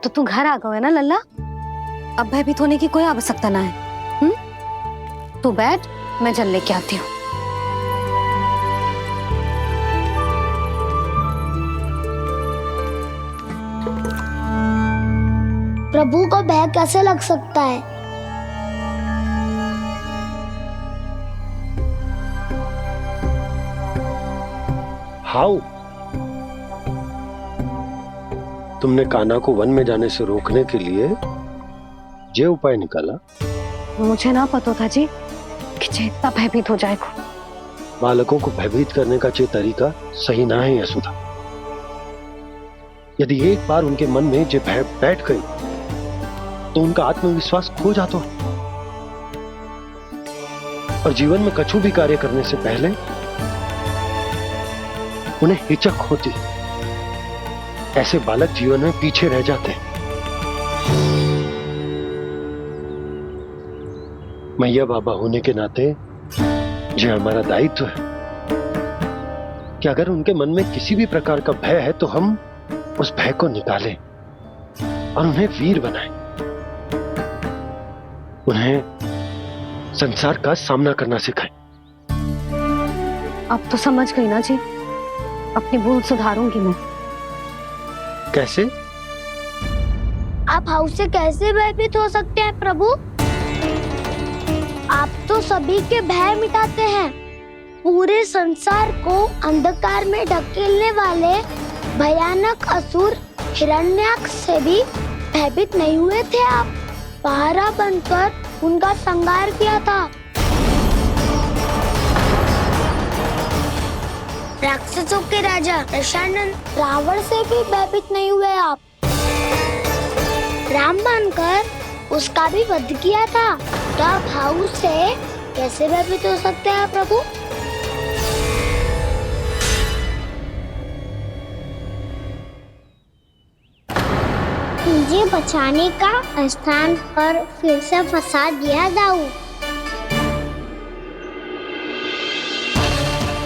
तो तू घर आ गए ना लल्ला, अब भयभीत होने की कोई आवश्यकता ना है। तू बैठ, मैं जल लेके आती हूँ। प्रभु को भय कैसे लग सकता है? हाउ? तुमने कान्हा को वन में जाने से रोकने के लिए ये उपाय निकाला? मुझे ना पता था जी कि जे इतना भयभीत हो जाएगा। बालकों को भयभीत करने का ये तरीका सही ना है यशोदा। यदि एक बार उनके मन में ये भय बैठ गई तो उनका आत्मविश्वास खो जाता है और जीवन में कछु भी कार्य करने से पहले उन्हें हिचक होती। ऐसे बालक जीवन में पीछे रह जाते हैं। मैया बाबा होने के नाते यह हमारा दायित्व है कि अगर उनके मन में किसी भी प्रकार का भय है तो हम उस भय को निकालें और उन्हें वीर बनाएं। उन्हें संसार का सामना करना सिखाएं। अब तो समझ गई ना जी, अपनी भूल सुधारूंगी मैं। कैसे? आप हाउ से कैसे भयभीत हो सकते हैं प्रभु? आप तो सभी के भय मिटाते हैं। पूरे संसार को अंधकार में ढकेलने वाले भयानक असुर हिरण्याक्ष से भी भयभीत नहीं हुए थे आप। पहरा बनकर उनका संहार किया था। राक्षसों के राजा दशानन रावण से भी भयभीत नहीं हुए आप। राम बनकर उसका भी वध किया था। तो आप हाउ से कैसे भयभीत हो सकते हैं प्रभु? मुझे बचाने का स्थान पर फिर से फंसा दिया दाऊ।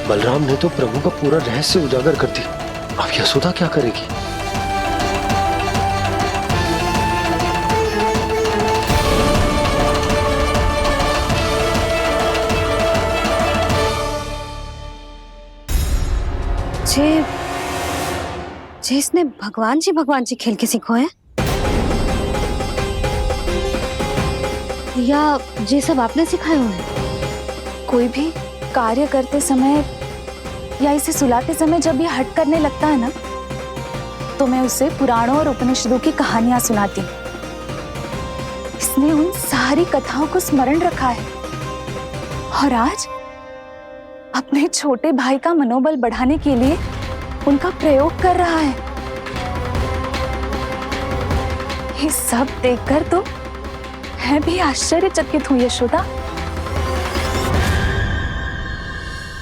बलराम ने तो प्रभु का पूरा रहस्य उजागर कर दिया। अब यशोदा क्या करेगी? जे इसने भगवान जी खेल के सीखो है, या ये सब आपने सिखाए हुए हैं? कोई भी कार्य करते समय या इसे सुलाते समय जब ये हट करने लगता है ना, तो मैं उसे पुराणों और उपनिषदों की कहानियां सुनाती हूँ। इसने उन सारी कथाओं को स्मरण रखा है और आज अपने छोटे भाई का मनोबल बढ़ाने के लिए उनका प्रयोग कर रहा है। ये सब देखकर तो मैं भी आश्चर्यचकित हूँ यशोदा।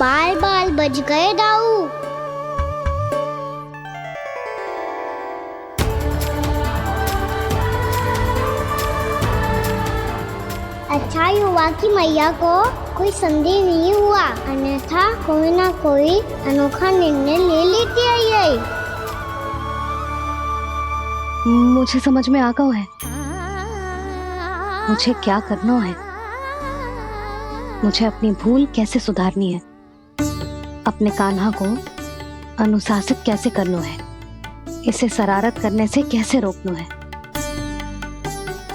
बाल बाल बज गए दाऊ। अच्छा हुआ कि मैया को कोई संदेह नहीं हुआ, अन्यथा कोई ना कोई अनोखा निर्णय ले लेती आई। मुझे समझ में आ गया है मुझे क्या करना है। मुझे अपनी भूल कैसे सुधारनी है, अपने कान्हा को अनुशासित कैसे करना है, इसे शरारत करने से कैसे रोकना है,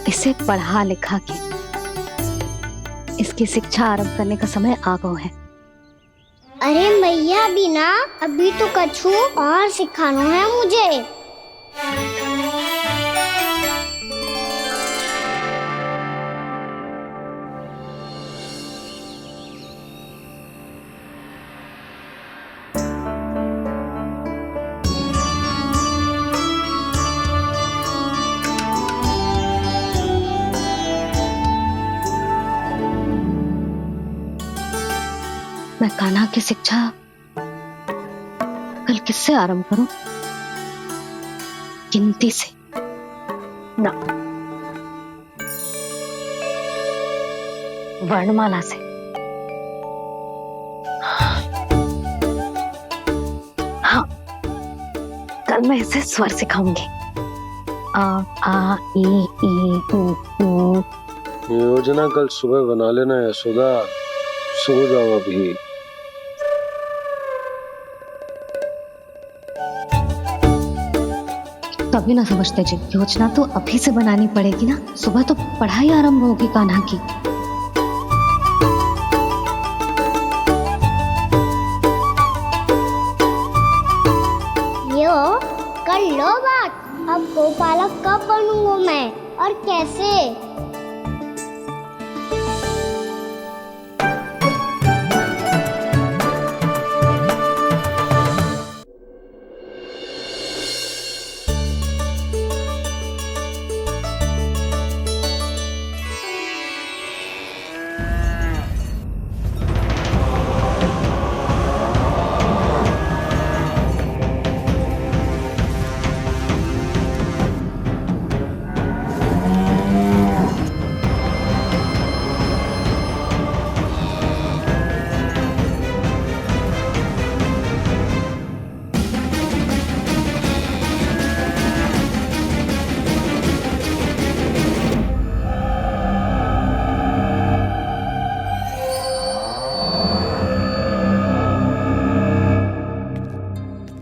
इसे पढ़ा लिखा के इसकी शिक्षा आरंभ करने का समय आ गया है। अरे मैया बिना अभी तो कछु और सिखाना है मुझे। मैं कान्हा की शिक्षा कल किससे आरंभ करूं? गिनती से ना, वर्णमाला से। हाँ, कल मैं इसे स्वर सिखाऊंगी। आ ई उ ऊ। योजना कल सुबह बना लेना यशोदा, सो जाओ अभी। तभी ना समझते जी, योजना तो अभी से बनानी पड़ेगी ना, सुबह तो पढ़ाई आरंभ होगी कान्हा की। यो कर लो बात, अब गोपालक कब बनूंगा मैं और कैसे?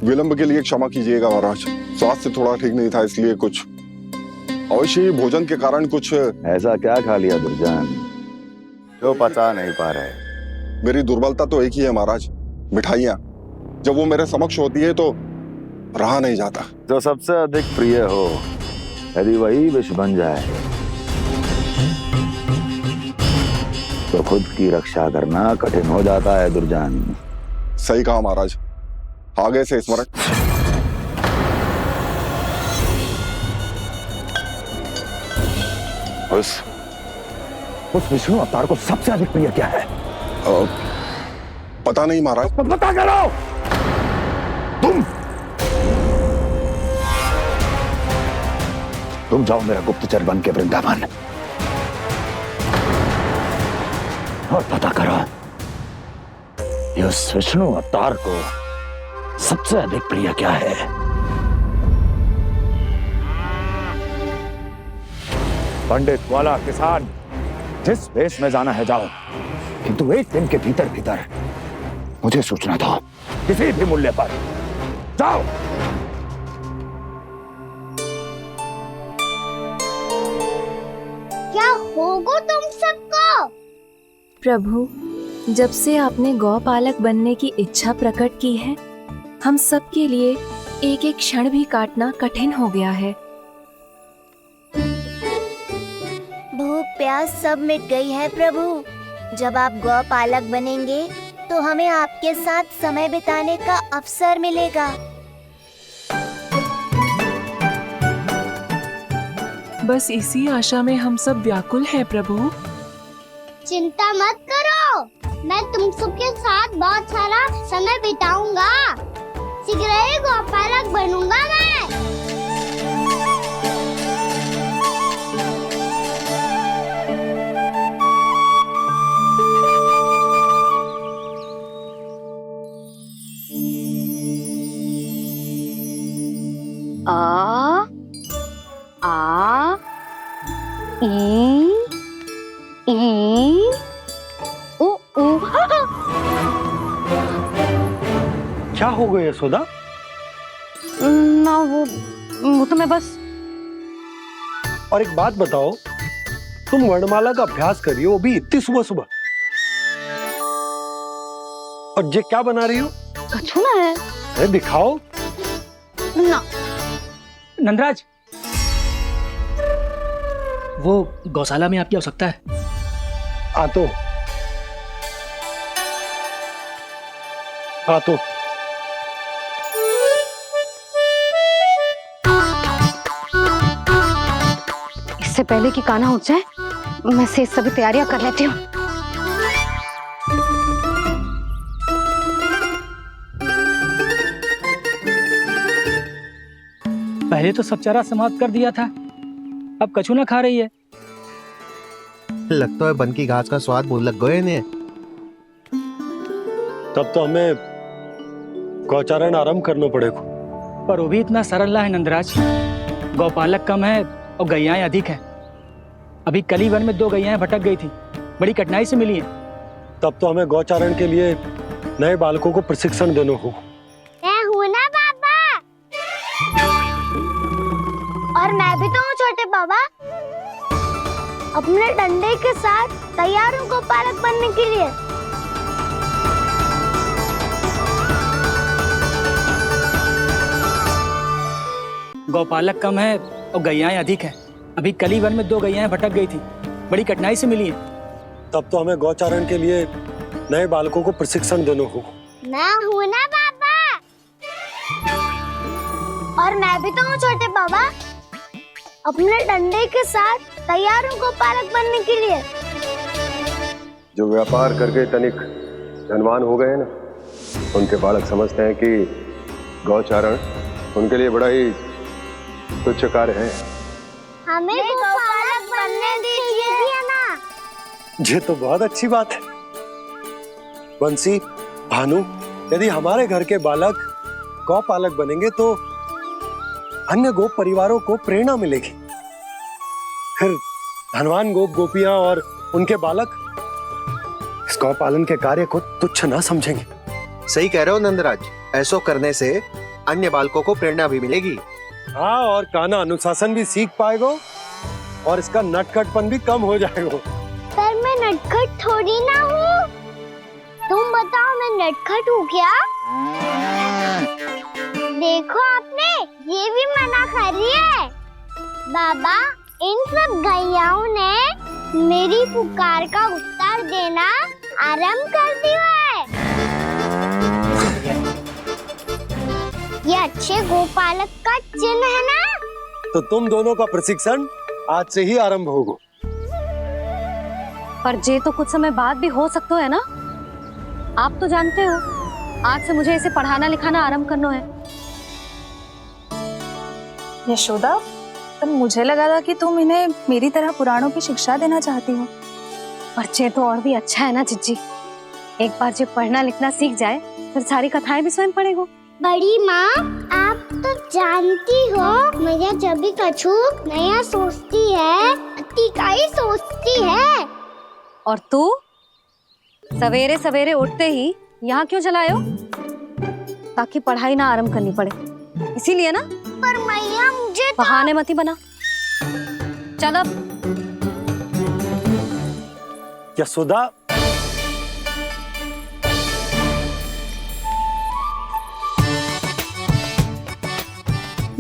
विलंब के लिए क्षमा कीजिएगा महाराज, स्वास्थ्य थोड़ा ठीक नहीं था इसलिए कुछ अवश्य ही भोजन के कारण कुछ। ऐसा क्या खा लिया दुर्जन जो पचा नहीं पा रहे? मेरी दुर्बलता तो एक ही है महाराज, मिठाइयाँ। जब वो मेरे समक्ष होती है तो रहा नहीं जाता। जो सबसे अधिक प्रिय हो यदि वही विष बन जाए तो खुद की रक्षा करना कठिन हो जाता है दुर्जन। सही कहा महाराज, आगे से स्मरण। उस विष्णु अवतार को सबसे अधिक प्रिय क्या है? पता नहीं महाराज। पता करो। तुम जाओ मेरा गुप्तचर बन के वृंदावन और पता करो इस विष्णु अवतार को सबसे अधिक प्रिय क्या है। पंडित वाला किसान जिस वेश में जाना है जाओ, किंतु एक दिन के भीतर भीतर मुझे सूचना दो, किसी भी मूल्य पर। जाओ। क्या होगा तुम सबको? प्रभु, जब से आपने गौपालक बनने की इच्छा प्रकट की है, हम सब के लिए एक एक क्षण भी काटना कठिन हो गया है। भूख प्यास सब मिट गई है प्रभु। जब आप गौपालक बनेंगे तो हमें आपके साथ समय बिताने का अवसर मिलेगा। बस इसी आशा में हम सब व्याकुल हैं प्रभु। चिंता मत करो, मैं तुम सबके साथ बहुत सारा समय बिताऊंगा। शीघ्र ही गोपालक बनूंगा मैं। आ ई उ ऊ। क्या हो गया यशोदा? ना वो तो मैं बस। और एक बात बताओ, तुम वर्णमाला का अभ्यास कर रही हो, वो भी इतनी सुबह सुबह, और ये क्या बना रही हो? कछुआ है। अरे दिखाओ ना। नंदराज, वो गौशाला में आपकी आवश्यकता है। आ तो इससे पहले कि कान्हा उठ जाए, मैं से सभी तैयारियां कर लेती हूँ। पहले तो सब चारा समाप्त कर दिया था, अब कछू ना खा रही है। लगता है बन की घास का स्वाद मुंह लग गए ने। तब तो हमें गौचारण आरंभ करना पड़ेगा। पर वो भी इतना सरल ना है नंदराज। गौपालक कम है और गैयाएं अधिक हैं। अभी कल ही वन में 2 गैयाएं भटक गई थी, बड़ी कठिनाई से मिली हैं। तब तो हमें गौचारण के लिए नए बालकों को प्रशिक्षण देना होगा। मैं हूँ ना बाबा, और मैं भी तो हूँ छोटे बाबा। अपने डंडे के साथ तैयार हूँ गौपालक बनने के लिए। गौपालक कम है और गैयाएं अधिक हैं। अभी कल ही वन में 2 गैयाएं भटक गई थी, बड़ी कठिनाई से मिली हैं। तब तो हमें गौचारण के लिए नए बालकों को प्रशिक्षण देना होगा। मैं हूँ ना बाबा, और मैं भी तो हूँ छोटे बाबा। अपने डंडे के साथ तैयार हूँ गौपालक बनने के लिए। जो व्यापार करके तनिक धनवान हो गए ना, उनके बालक समझते हैं कि गौचारण उनके लिए बड़ा ही तुच्छ कार्य है। हमें गौपालक बनने दीजिए ना। ये तो बहुत अच्छी बात है। बंसी, भानु, यदि हमारे घर के बालक गौपालक बनेंगे तो अन्य गोप परिवारों को प्रेरणा मिलेगी। फिर धनवान गोप गोपियां और उनके बालक इस गौपालन के कार्य को तुच्छ ना समझेंगे। सही कह रहे हो नंदराज, ऐसा करने से अन्य बालकों को प्रेरणा भी मिलेगी। हाँ, और कान्हा अनुशासन भी सीख पाएगा और इसका नटखटपन भी कम हो जाएगा। पर मैं नटखट थोड़ी ना हूँ। तुम बताओ, मैं नटखट हूँ क्या? देखो आपने ये भी मना कर रही है। बाबा, इन सब गैयाओं ने मेरी पुकार का उत्तर देना आरंभ कर दिया है। ये अच्छे गोपालक का चिन्ह है ना? तो तुम दोनों का प्रशिक्षण आज से ही आरंभ होगा। पर ये तो कुछ समय बाद भी हो सकता है ना। आप तो जानते हो, आज से मुझे इसे पढ़ाना लिखाना आरंभ करना है। यशोदा, पर मुझे लगा था कि तुम इन्हें मेरी तरह पुराणों की शिक्षा देना चाहती हो। पर ये तो और भी अच्छा है ना जिज्जी। एक बार जब पढ़ना लिखना सीख जाए फिर सारी कथाएं भी स्वयं पढ़ेगा। बड़ी माँ, आप तो जानती हो मेरा जब भी कछु नया सोचती है, का ही सोचती है। और तू सवेरे सवेरे उठते ही यहाँ क्यों चलाए हो? ताकि पढ़ाई ना आरंभ करनी पड़े, इसीलिए ना। पर मैया, मुझे बहाने मती बना। चल अब। यशोदा,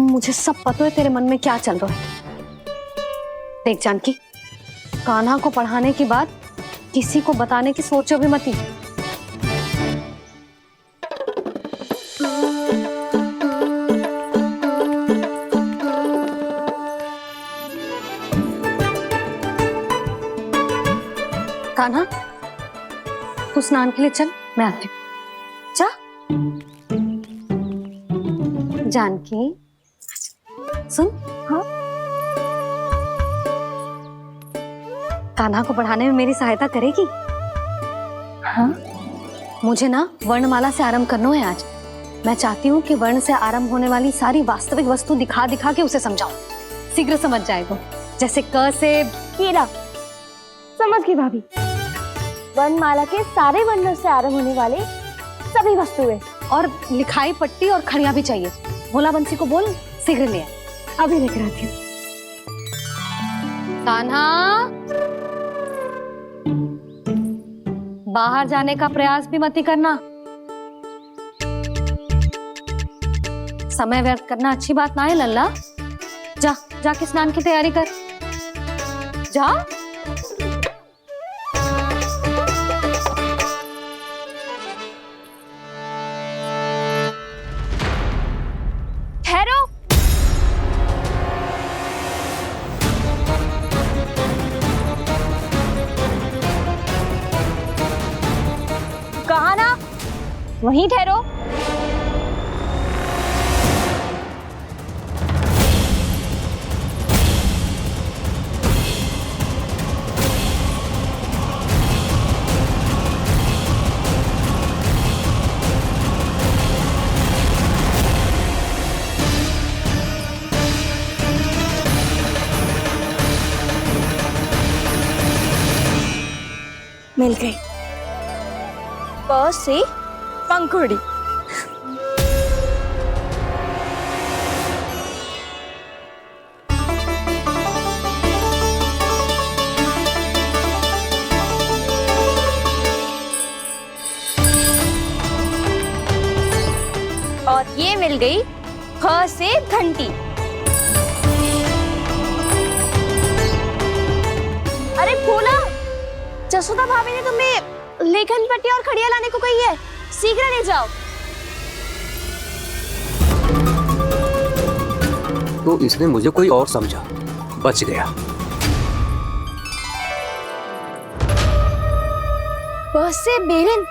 मुझे सब पता है तेरे मन में क्या चल रहा है। देख जानकी, कान्हा को पढ़ाने की बात किसी को बताने की सोचो भी मती। कान्हा, तू स्नान के लिए चल, मैं आती हूँ। जा। जानकी, सुन। हाँ, कान्हा को पढ़ाने में मेरी सहायता करेगी? हाँ, मुझे ना वर्णमाला से आरंभ करना है आज। मैं चाहती हूँ कि वर्ण से आरंभ होने वाली सारी वास्तविक वस्तु दिखा दिखा के उसे समझाऊं। शीघ्र समझ जाएगा। जैसे क से कीड़ा। समझ गई भाभी। वर्णमाला के सारे वर्णों से आरंभ होने वाले सभी वस्तुएं, और लिखाई पट्टी और खड़िया भी चाहिए। भोला बंसी को बोल शीघ्र ले आए। अभी लेकर आती हूँ। कान्हा, बाहर जाने का प्रयास भी मत करना। समय व्यर्थ करना अच्छी बात ना है लल्ला। जा, जाके स्नान की तैयारी कर। जा। ठहरो। कहा ना, वहीं ठहरो। मिल गई। प से पंखुड़ी। और ये मिल गई ख से घंटी। अरे फूला, जसोदा भाभी ने तुम्हें लेखन पट्टी और खड़िया लाने को कही है, शीघ्र ले जाओ। तो इसने मुझे कोई और समझा, बच गया। बस से बेरन।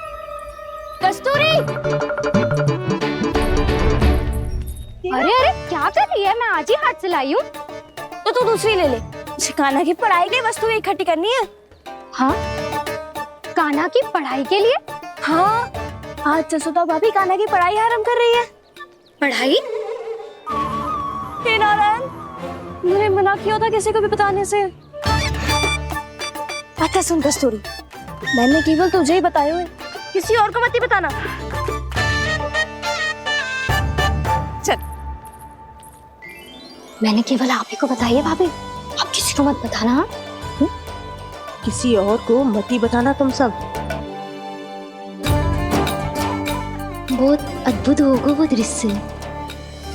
कस्तूरी, अरे अरे क्या कर रही है? मैं आज ही हाथ से लाई हूँ। तो तू दूसरी ले ले। कान्हा की पढ़ाई की वस्तुएं इकट्ठी करनी है। हाँ, कान्हा की पढ़ाई के लिए? हाँ, आज जसोदा भाभी कान्हा की पढ़ाई आरंभ कर रही है। पढ़ाई? हे नारायण, मैंने मना किया था किसी को भी बताने से। अच्छा सुन कस्तूरी, मैंने केवल तुझे ही बताया है, किसी और को मत ही बताना। चल। मैंने केवल आप ही को बताई है भाभी, आप किसी को मत बताना। हाँ? किसी और को मत ही बताना तुम सब। बहुत अद्भुत होगा वो दृश्य,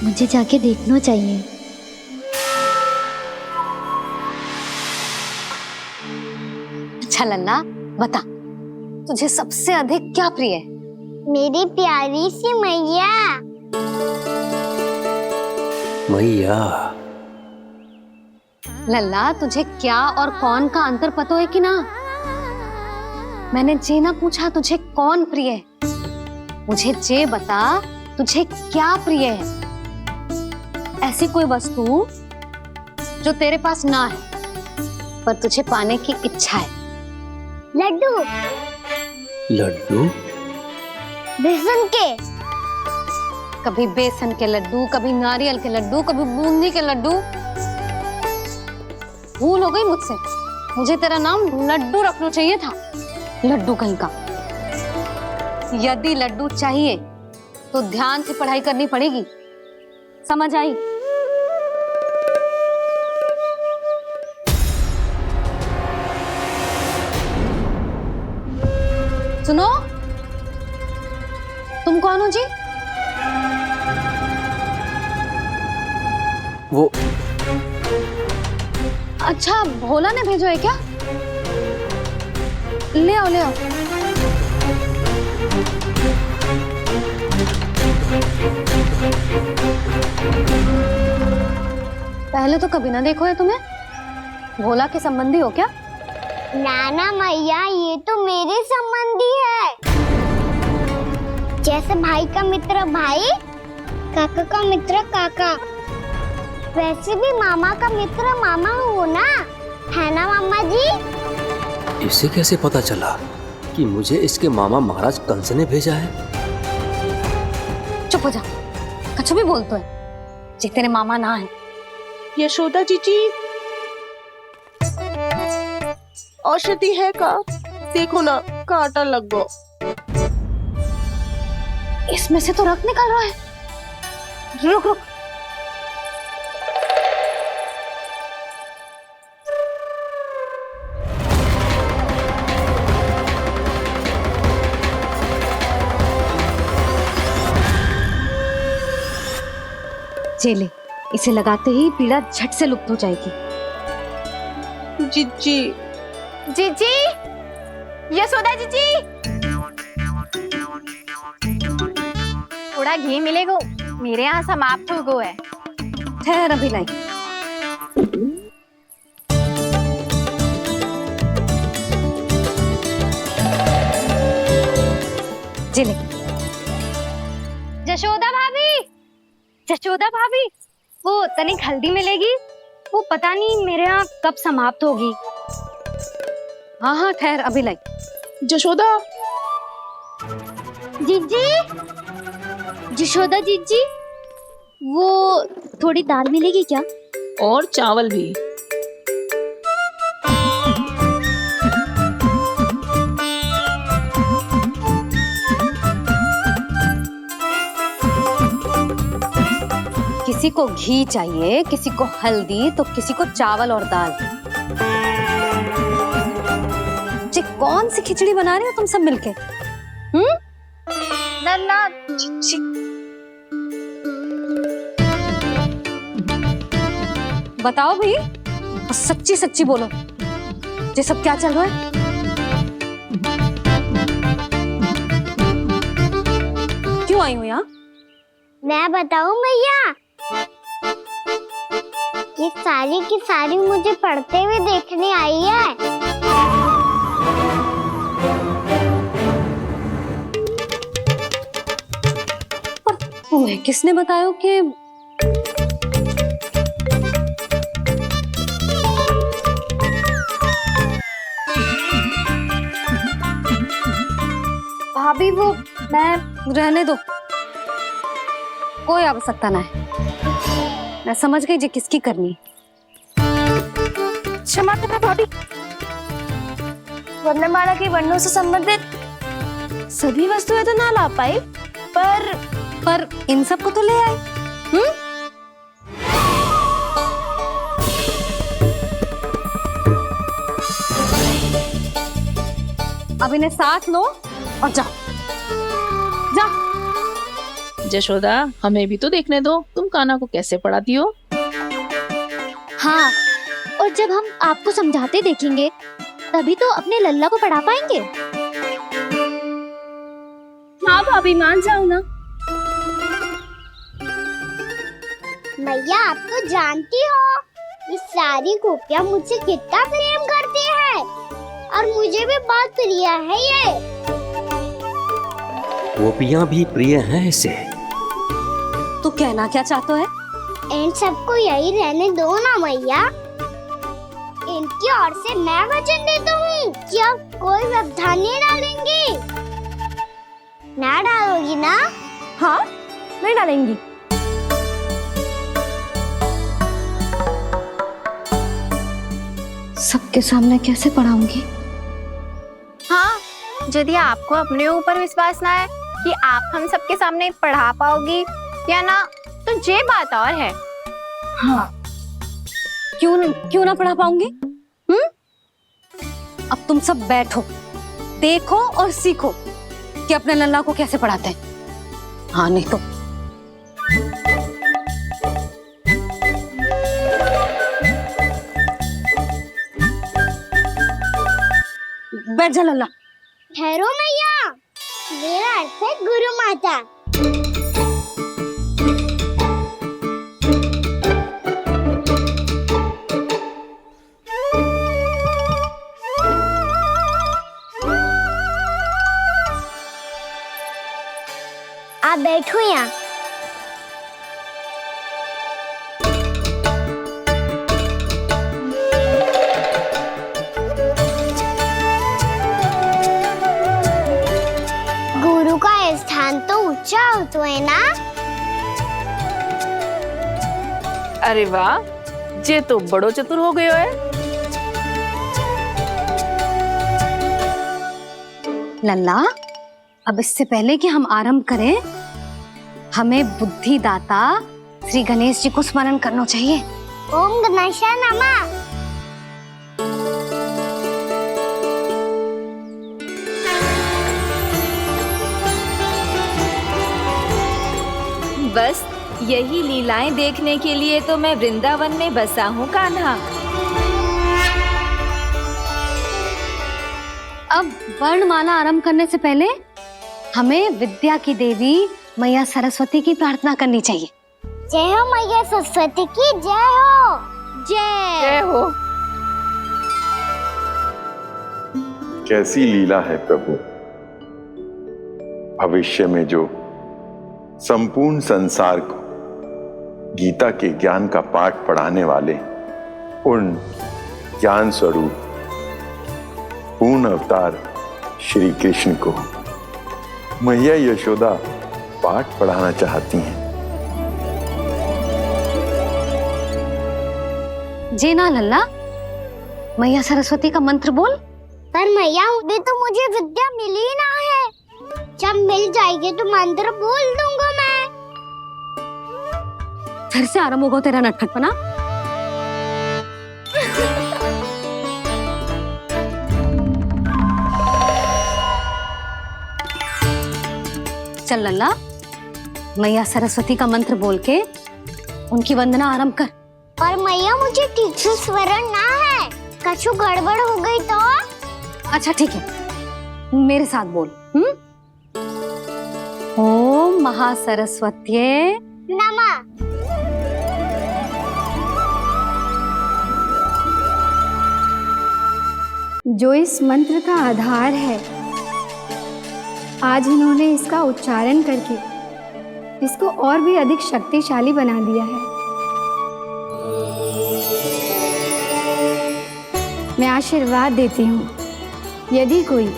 मुझे जाके देखना चाहिए। अच्छा लल्ला, बता तुझे सबसे अधिक क्या प्रिय है? मेरी प्यारी सी मैया। मैया, लल्ला, तुझे क्या और कौन का अंतर पता है कि ना? मैंने जे ना पूछा तुझे कौन प्रिय है, मुझे जे बता तुझे क्या प्रिय है। ऐसी कोई वस्तु जो तेरे पास ना है पर तुझे पाने की इच्छा है। लड्डू। लड्डू? बेसन के। कभी बेसन के लड्डू, कभी नारियल के लड्डू, कभी बूंदी के लड्डू। भूल हो गई मुझसे, मुझे तेरा नाम लड्डू रखना चाहिए था। लड्डू कहीं का। यदि लड्डू चाहिए तो ध्यान से पढ़ाई करनी पड़ेगी, समझ आई? सुनो, तुम कौन हो जी? वो अच्छा, भोला ने भेजो है क्या? ले आओ ले आओ। पहले तो कभी ना देखो है तुम्हें। भोला के संबंधी हो क्या? नाना मैया, ये तो मेरे संबंधी है। जैसे भाई का मित्र भाई, काका का मित्र काका, वैसे भी मामा का मित्र मामा हो ना, है ना मामा जी? इसे कैसे पता चला कि मुझे इसके मामा महाराज कंस ने भेजा है? चुप हो जा, कुछ भी बोलते है जे तेरे मामा ना है। यशोदा जीजी, औषधि है का? देखो ना, कांटा लग गो। इसमें से तो रक्त निकल रहा है। रुक रुक। चले, इसे लगाते ही पीड़ा झट से लुप्त हो जाएगी। जीजी, जीजी, यशोदा जीजी, थोड़ा घी मिलेगा, मेरे यहाँ समाप्त हो गो है। ठहर अभी लाई। जिले। जशोदा भाभी, जशोदा भाभी, वो तनिक हल्दी मिलेगी? वो पता नहीं मेरे यहाँ कब समाप्त होगी। हाँ हाँ ठहर अभी लाई। जशोदा, जीजी, जशोदा जीजी, वो थोड़ी दाल मिलेगी क्या? और चावल भी। किसी को घी चाहिए, किसी को हल्दी, तो किसी को चावल और दाल। जी कौन सी खिचड़ी बना रहे हो तुम सब मिलके? नन्ना बताओ भाई, और सच्ची सच्ची बोलो, ये सब क्या चल रहा है? क्यों आई हूँ यहाँ? मैं बताऊं भैया, ये सारी की सारी मुझे पढ़ते हुए देखने आई है। पर तुम्हें किसने बताया कि भाभी वो मैं रहने दो, कोई आवश्यकता ना है। मैं समझ गई जी किसकी करनी। क्षमा करना भाभी, वर्णमाला के वर्णों से संबंधित सभी वस्तुएं तो ना ला पाई, पर इन सब को तो ले आए। अब इन्हें साथ लो और जाओ। जशोदा, हमें भी तो देखने दो तुम कान्हा को कैसे पढ़ाती हो। हाँ, और जब हम आपको समझाते देखेंगे तभी तो अपने लल्ला को पढ़ा पाएंगे। हाँ भाभी, मान जाओ ना। मैया, आप तो जानती हो ये सारी गोपियां मुझसे कितना प्रेम करती है, और मुझे भी बहुत प्रिय है ये। गोपियां भी प्रिय हैं इसे। तू कहना क्या चाहता है? इन सबको यही रहने दो ना मैया। इनकी ओर से मैं वचन देता हूँ कि अब कोई व्यवधान नहीं डालेंगी। ना डालोगी ना? हाँ, मैं डालेंगी। सबके सामने कैसे पढ़ाऊंगी? हाँ, यदि आपको अपने ऊपर विश्वास ना है कि आप हम सबके सामने पढ़ा पाओगी या ना, तो ये बात और है। हाँ, क्यों ना पढ़ा पाऊंगी? अब तुम सब बैठो, देखो और सीखो कि अपने लल्ला को कैसे पढ़ाते हैं। हाँ, नहीं तो बैठ जा लल्ला। ठहरो मैया, मेरा अर्थ है गुरु माता। आप बैठो यहाँ। गुरु का स्थान तो ऊंचा होता है ना? अरे वाह, जे तो बड़ो चतुर हो गयो है। लल्ला, अब इससे पहले कि हम आरंभ करें, हमें बुद्धिदाता श्री गणेश जी को स्मरण करना चाहिए। ओम गणेशाय नमः। बस यही लीलाएं देखने के लिए तो मैं वृंदावन में बसा हूँ कान्हा। अब वर्णमाला आरंभ करने से पहले हमें विद्या की देवी मैया सरस्वती की प्रार्थना करनी चाहिए। जय हो मैया सरस्वती की, जय हो। जय हो। कैसी लीला है प्रभु। भविष्य में जो संपूर्ण संसार को गीता के ज्ञान का पाठ पढ़ाने वाले उन ज्ञान स्वरूप पूर्ण अवतार श्री कृष्ण को मैया यशोदा पाठ पढ़ाना चाहती हैं। जी ना लल्ला, मैया सरस्वती का मंत्र बोल। पर मैया, अभी तो मुझे विद्या मिली ना है। जब मिल जाएगी तो मंत्र बोल दूंगा मैं। फिर से आरंभ होगा तेरा नटखटपना। चल लल्ला, मैया सरस्वती का मंत्र बोल के उनकी वंदना आरंभ कर। और मैया मुझे ठीक से स्मरण ना है, कछु गड़बड़ हो गई तो? अच्छा ठीक है, मेरे साथ बोल। ओम महासरस्वत्ये नमः। जो इस मंत्र का आधार है, आज इन्होंने इसका उच्चारण करके इसको और भी अधिक शक्तिशाली बना दिया है। मैं आशीर्वाद देती हूँ, यदि कोई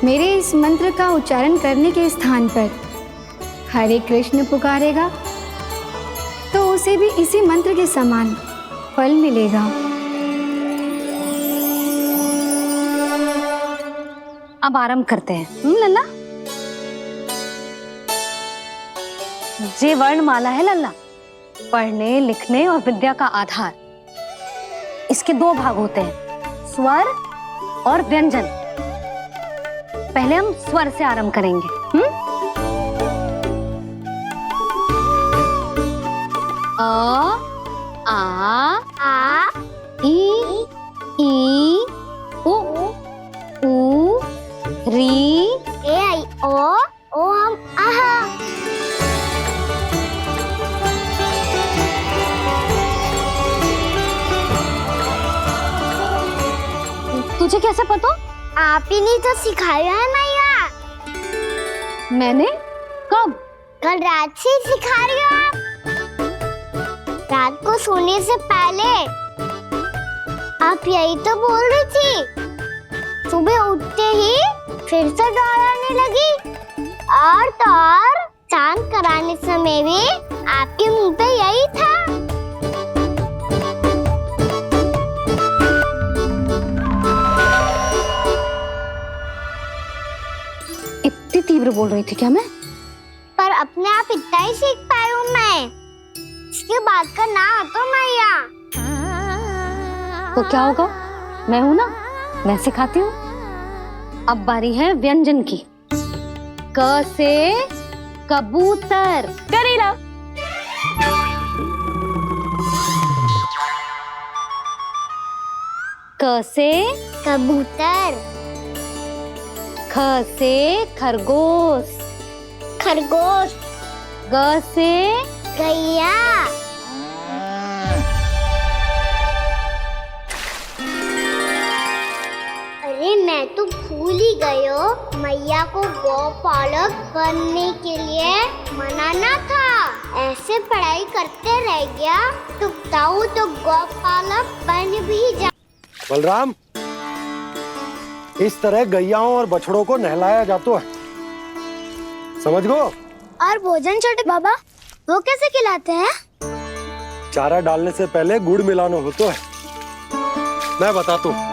मेरे इस मंत्र का उच्चारण करने के स्थान पर हरे कृष्ण पुकारेगा तो उसे भी इसी मंत्र के समान फल मिलेगा। अब आरंभ करते हैं। लल्ला, जे वर्णमाला है लल्ला, पढ़ने लिखने और विद्या का आधार। इसके दो भाग होते हैं, स्वर और व्यंजन। पहले हम स्वर से आरंभ करेंगे। अ, आ, ई, उ, री, ए आई ओ हम आहा। तुझे कैसे पता? आप ही ने तो सिखाया है मैया। मैंने? कब? कल रात से सिखा रही हो आप। रात को सोने से पहले आप यही तो बोल रही थी। सुबह उठते ही फिर से दोहराने लगी, और तो और चांद कराने समय भी आपके मुंह पे यही था। इतनी तीव्र बोल रही थी क्या मैं? पर अपने आप इतना ही सीख पाई हूँ मैं। इसके बाद का ना तो मैया। तो क्या होगा? मैं हूं ना, मैं सिखाती हूँ। अब बारी है व्यंजन की। क से कबूतर। करेला। क से कबूतर। ख से खरगोश। खरगोश। ग से गैया। अरे मैं तो भूल ही गई हो, मैया को गौपालक बनने के लिए मनाना था। ऐसे पढ़ाई करते रह गया तो ताऊ तो गौपालक बन भी जा। बलराम, इस तरह गैयाओं और बछड़ों को नहलाया जाता है, समझ गो? और भोजन छोटे बाबा, वो कैसे खिलाते हैं? चारा डालने से पहले गुड़ मिलाना होता है। मैं बताता हूँ।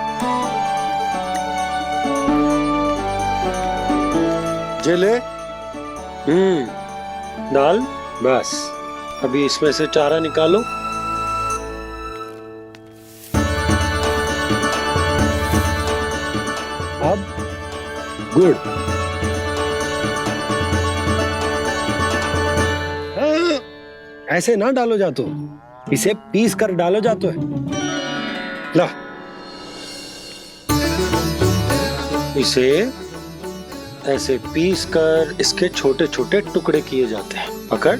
जे ले, डाल, बस। अभी इसमें से चारा निकालो। अब गुड़। ऐसे ना डालो जातो, इसे पीस कर डालो जातो है। ला, इसे ऐसे पीस कर इसके छोटे छोटे टुकड़े किए जाते हैं। पकड़।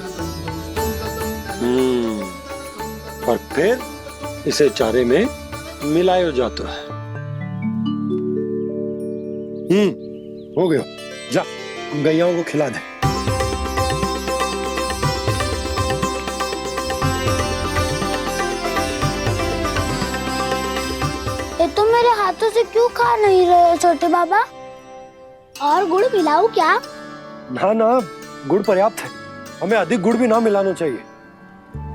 और फिर इसे चारे में मिलाया जाता है। हो गया। जा, गैयाओं को खिला दे। ये तो मेरे हाथों से क्यों खा नहीं रहे हो छोटे बाबा? और गुड़ मिलाऊं क्या? ना ना, गुड़ पर्याप्त है। हमें अधिक गुड़ भी ना मिलाना चाहिए।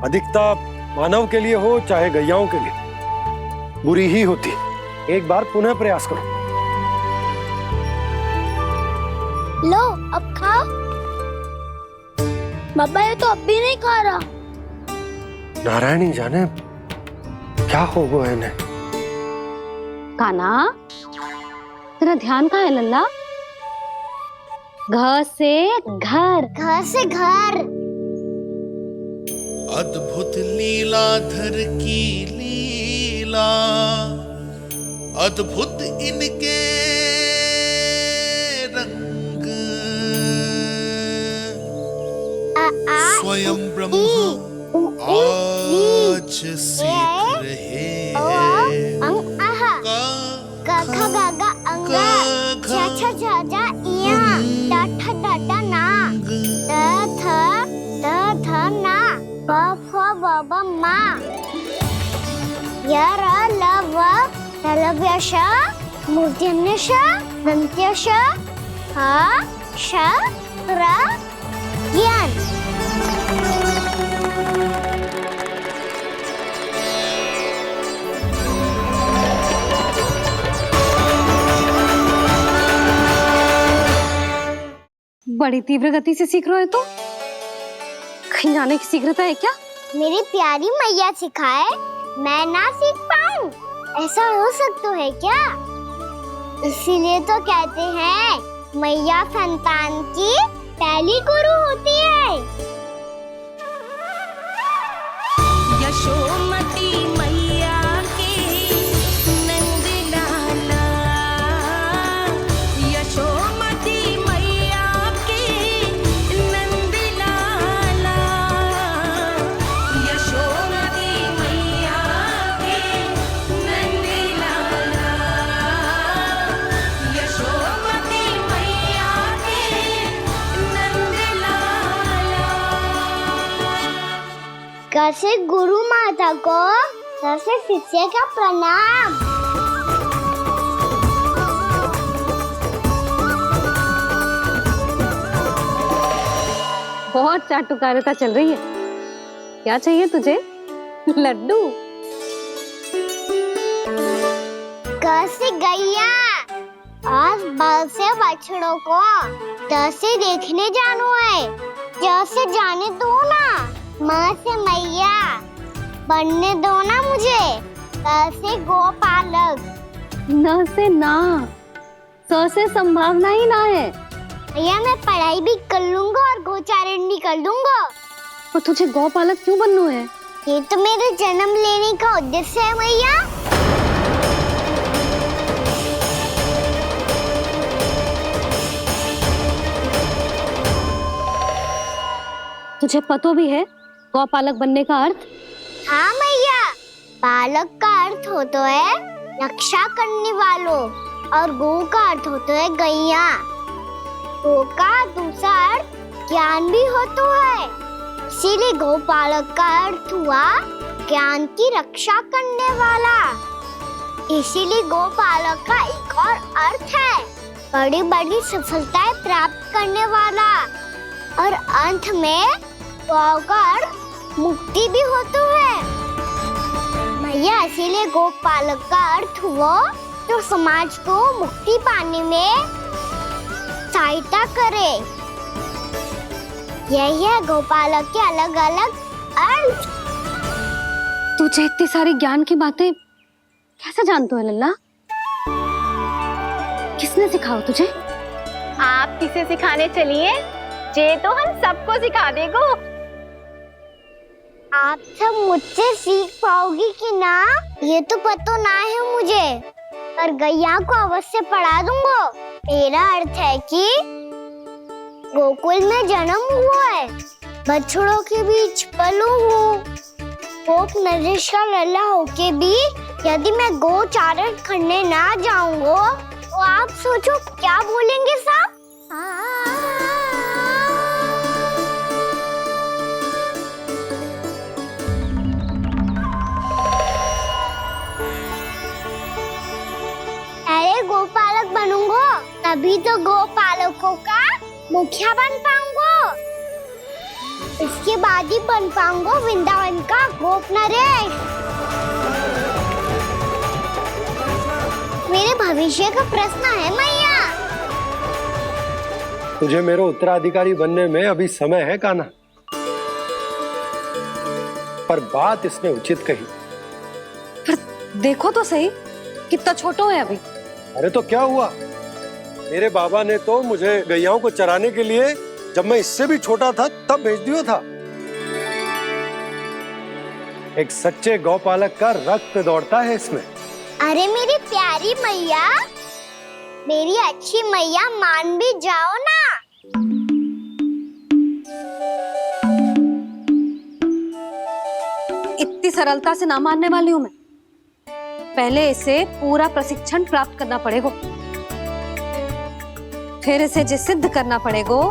अधिकता मानव के लिए हो चाहे गैयाओं के लिए बुरी ही होती। एक बार पुनः प्रयास करो। लो, अब खाओ। बाबा ये तो अब भी नहीं खा रहा। नारायणी जाने क्या हो गया इन्हें। कान्हा, तेरा ध्यान कहाँ है लल्ला? घर से घर, घर से घर। अद्भुत लीलाधर की लीला, अद्भुत इनके रंग, स्वयं ब्रह्मा आज सीख रहे हैं। गा गा गा अंगा, छा छा छा जा इया, टा ठा टा टा ना, थ ना, प फ ब ब मा, य र ल व लव्य श, मूर्धन्य श, दन्त्य श, ह श र ज्ञान। बड़ी तीव्र गति से सीख रहे हो तो कहीं जाने की शीघ्रता है क्या? मेरी प्यारी मैया सिखाए, मैं ना सीख पाऊं, ऐसा हो सकता है क्या? इसीलिए तो कहते हैं मैया संतान की पहली गुरु होती है। यशोमती मैया की नंद लाला, यशोमती मैया की नंद लाला, यशोमती मैया की नंद लाला, यशोमती मैया की नंद लाला। कैसे गुरु माता को, कैसे शिष्य का प्रणाम। बहुत चाटुकारिता चल रही है। क्या चाहिए तुझे? लड्डू? कैसे गैया आज बल से बछड़ों को कैसे देखने जानो है, जैसे जाने दो ना, माँ से मैया बनने दो ना मुझे, कैसे गोपालक। न से ना, स से संभावना ही ना है। भैया मैं पढ़ाई भी कर लूंगा और गोचारण भी कर दूंगा। और तुझे गौपालक क्यों बनना है? ये तो मेरे जन्म लेने का उद्देश्य है भैया। तुझे पतो भी है गौपालक बनने का अर्थ? हाँ मैया, पालक का अर्थ होता है रक्षा करने वालों, और गौ का अर्थ होता है गैया। गौ का दूसरा अर्थ ज्ञान भी होता है, इसीलिए गौपालक का अर्थ हुआ ज्ञान की रक्षा करने वाला। इसीलिए गौपालक का एक और अर्थ है बड़ी बड़ी सफलताएं प्राप्त करने वाला, और अंत में गौ का अर्थ मुक्ति भी होता है। भैया इसीलिए गोपालक का अर्थ हुआ जो समाज को मुक्ति पाने में सहायता करे। यही है गोपालक के अलग अलग अर्थ। तुझे इतनी सारी ज्ञान की बातें कैसे जानते हो लल्ला? किसने सिखाओ तुझे? आप किसे सिखाने चलिए, जे तो हम सबको सिखा देगो। आप सब मुझसे सीख पाओगी कि ना ये तो पता ना है मुझे, पर गैया को अवश्य पढ़ा दूंगा। मेरा अर्थ है कि गोकुल में जन्म हुआ है, बछड़ों के बीच पलू हूँ, गोप नरेश का लल्ला होके भी यदि मैं गोचारण करने ना जाऊंगा तो आप सोचो क्या बोलेंगे साहब? अरे गोपालक बनूंगा तभी तो गोपालकों का मुखिया बन पाऊंगा, इसके बाद ही बन पाऊंगा वृंदावन का गोप नरेश। मेरे भविष्य का प्रश्न है मैया। तुझे मेरा उत्तराधिकारी बनने में अभी समय है कान्हा। पर बात इसने उचित कही। पर देखो तो सही, कितना छोटो है अभी। अरे तो क्या हुआ, मेरे बाबा ने तो मुझे गैयाओं को चराने के लिए जब मैं इससे भी छोटा था तब भेज दिया था। एक सच्चे गौपालक का रक्त दौड़ता है इसमें। अरे मेरी प्यारी मैया, मेरी अच्छी मैया, मान भी जाओ ना। इतनी सरलता से ना मानने वाली हूं मैं। पहले इसे पूरा प्रशिक्षण प्राप्त करना पड़ेगा, फिर इसे ये सिद्ध करना पड़ेगा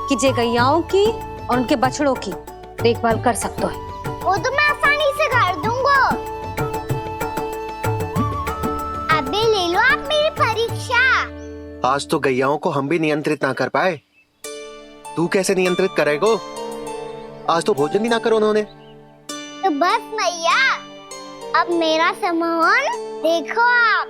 कि जे गैयाओं की और उनके बछड़ों की देखभाल कर सकते हैं। वो तो मैं आसानी से कर दूंगा। अबे ले लो आप मेरी परीक्षा। आज तो गैयाओं को हम भी नियंत्रित ना कर पाए, तू कैसे नियंत्रित करेगो? आज तो भोजन भी ना करो उन्होंने। तो बस मैया, अब मेरा सम्मान देखो आप।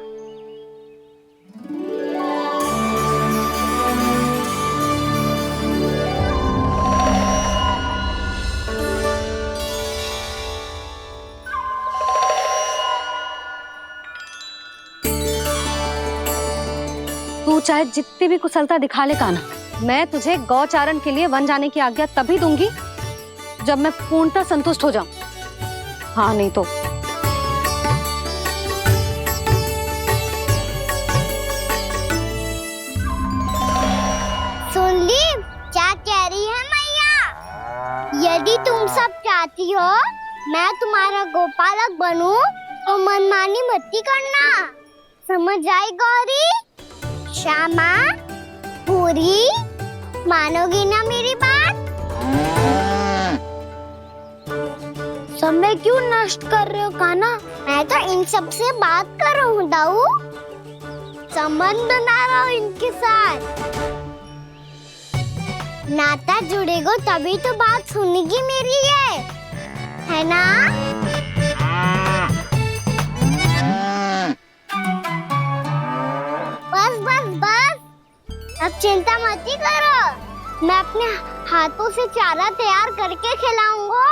तू चाहे जितनी भी कुशलता दिखा ले कान्हा, मैं तुझे गौचारण के लिए वन जाने की आज्ञा तभी दूंगी जब मैं पूर्णतः संतुष्ट हो जाऊं। हाँ नहीं तो सुन ली क्या कह रही है मैया? यदि तुम सब चाहती हो मैं तुम्हारा गोपालक बनूं तो मनमानी मत करना, समझ आई गौरी? श्यामा, पूरी, मानोगी ना मेरी बात? समय क्यों नष्ट कर रहे हो कान्हा? मैं तो इन सब से बात कर रहा हूँ दाऊ, संबंध बना रहा हूँ इनके साथ। नाता जुड़ेगा तभी तो बात सुनेगी मेरी, है ना? बस बस बस, अब चिंता मत ही करो, मैं अपने हाथों से चारा तैयार करके खिलाऊंगा।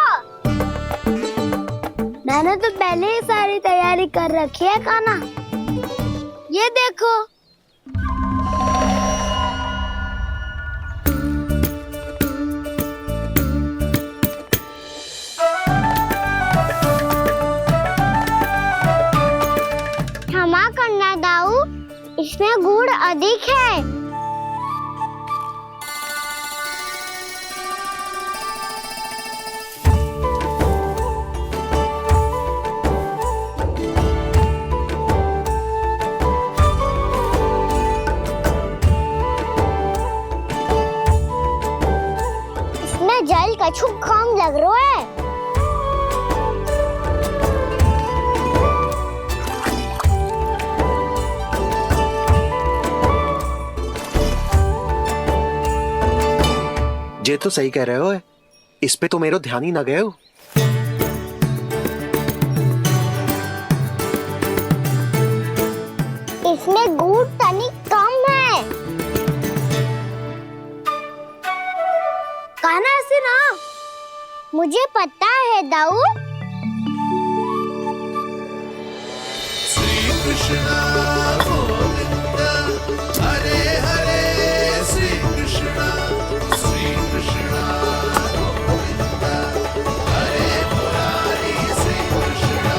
मैंने तो पहले ही सारी तैयारी कर रखी है कान्हा, ये देखो। क्षमा करना दाऊ, इसमें गुड़ अधिक है। इसमें जल कछु कम लग रहा है। ये तो सही कह रहे हो, इस पे तो मेरा ध्यान ही ना गए हो। इसमें गुड़ तनिक कम है। कान्हा ऐसे ना, मुझे पता है दाऊ। श्री कृष्ण गोविंद हरे हरे, श्री कृष्ण गोविंद हरे मुरारी, श्री कृष्ण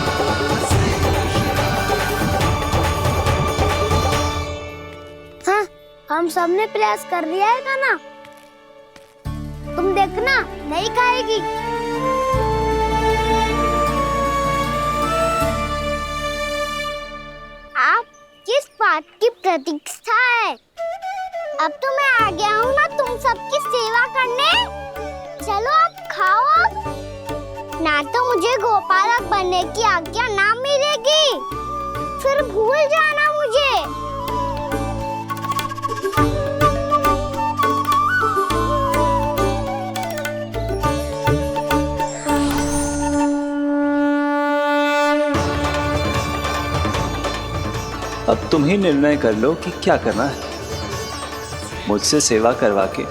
हाँ, हम सबने प्रयास कर लिया है कान्हा, तुम देखना नहीं खाएगी। आप किस बात की प्रतीक्षा है? अब तो मैं आ गया हूँ ना तुम सबकी सेवा करने। चलो अब खाओ अब। ना तो मुझे गोपालक बनने की आज्ञा ना मिलेगी, फिर भूल जाना मुझे। अब तुम ही निर्णय कर लो कि क्या करना है। मुझसे सेवा करवा के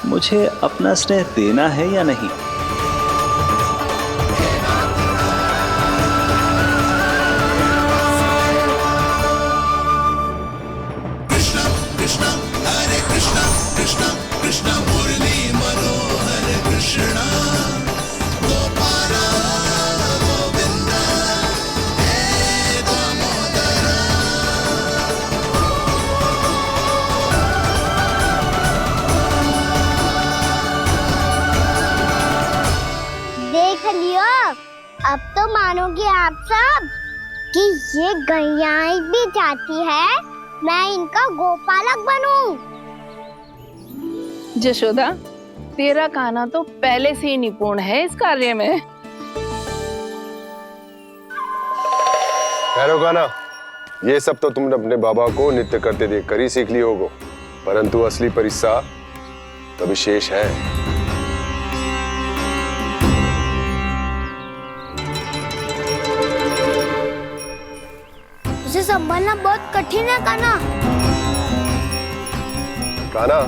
मुझे अपना स्नेह देना है या नहीं। अब तो मानोगे आप सब कि ये गैयाएं भी चाहती है मैं इनका गोपालक बनूं। जशोदा, तेरा कान्हा तो पहले से ही निपुण है इस कार्य में। ठहरो कान्हा, ये सब तो तुमने अपने बाबा को नृत्य करते देखकर ही सीख ली होगो, परंतु असली परिस्सा तो विशेष है। उसे संभालना बहुत कठिन है कान्हा। कान्हा,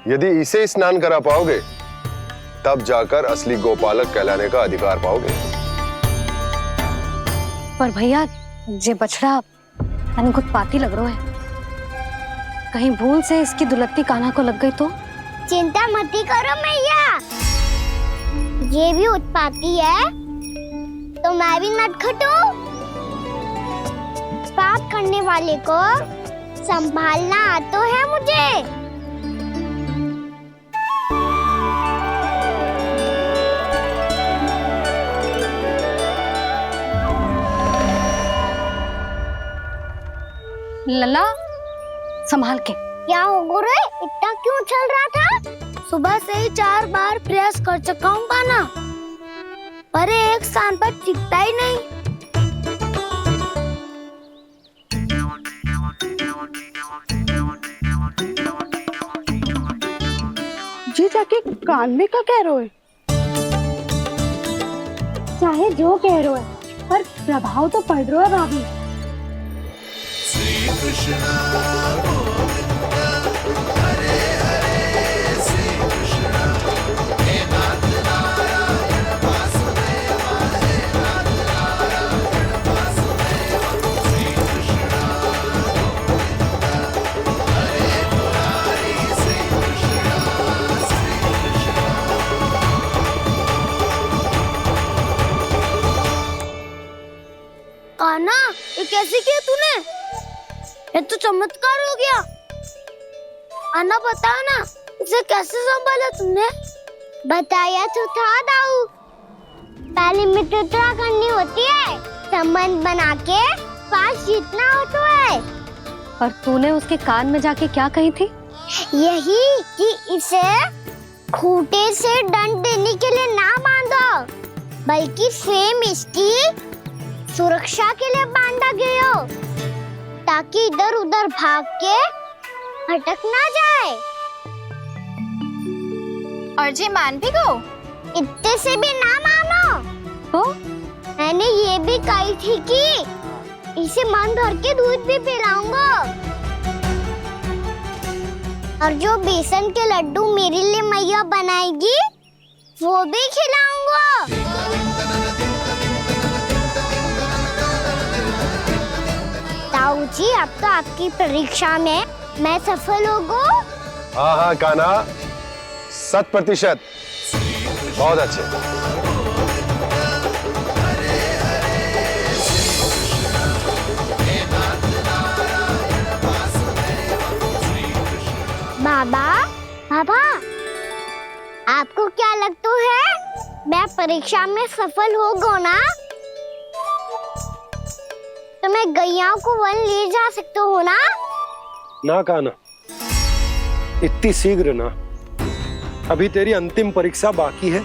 यदि इसे स्नान करा पाओगे तब जाकर असली गोपालक कहलाने का अधिकार पाओगे। पर भैया ये बछड़ा उत्पाती लग रहा है, कहीं भूल से इसकी दुलत्ती कान्हा को लग गई तो? चिंता मत करो मैया, ये भी उत्पाती है तो मैं भी नटखट हूँ। पाप करने वाले को संभालना आता है मुझे। लला संभाल के। क्या हो गुरु, इतना क्यों चल रहा था? सुबह से ही 4 बार प्रयास कर चुका हूँ कान्हा, पर एक स्थान पर टिकता ही नहीं। जी जाके कान में क्या कह रहे हो? चाहे जो कह रहे हो पर प्रभाव तो पड़ रहा है भाभी। श्री कृष्ण गोविंद हरे हरे श्री कृष्ण हे नाथ नारायण वासुदेव हे नाथ नारायण वासुदेव श्री कृष्ण गोविंद हरे मुरारी श्री कृष्ण कान्हा, ये कैसे किया तूने? ये तो चमत्कार हो गया। अन्ना बता ना, इसे कैसे संभाला तुमने? बताया तो था दाऊ, पहले मित्रता करनी होती है, संबंध बना के पास जीतना होता है। और तूने उसके कान में जाके क्या कही थी? यही कि इसे खूंटे से दंड देने के लिए ना बांधो, बल्कि स्वयं इसकी सुरक्षा के लिए बांधा गया हो, ताकि इधर उधर भाग के भटक ना जाए। और जी मान भी गो? इतने से भी ना मानो। तो मैंने ये भी कही थी कि इसे मन भर के दूध भी पिलाऊंगा, और जो बेसन के लड्डू मेरे लिए मैया बनाएगी वो भी खिलाऊंगा। ताऊ जी, अब तो आपकी परीक्षा में मैं सफल होगा। हाँ हाँ कान्हा, 100%। बहुत अच्छे। बाबा, बाबा, आपको क्या लगता है मैं परीक्षा में सफल होगा ना? तो मैं गैयाओं को वन ले जा सकता हूँ ना? ना कान्हा, इतनी शीघ्र ना, अभी तेरी अंतिम परीक्षा बाकी है।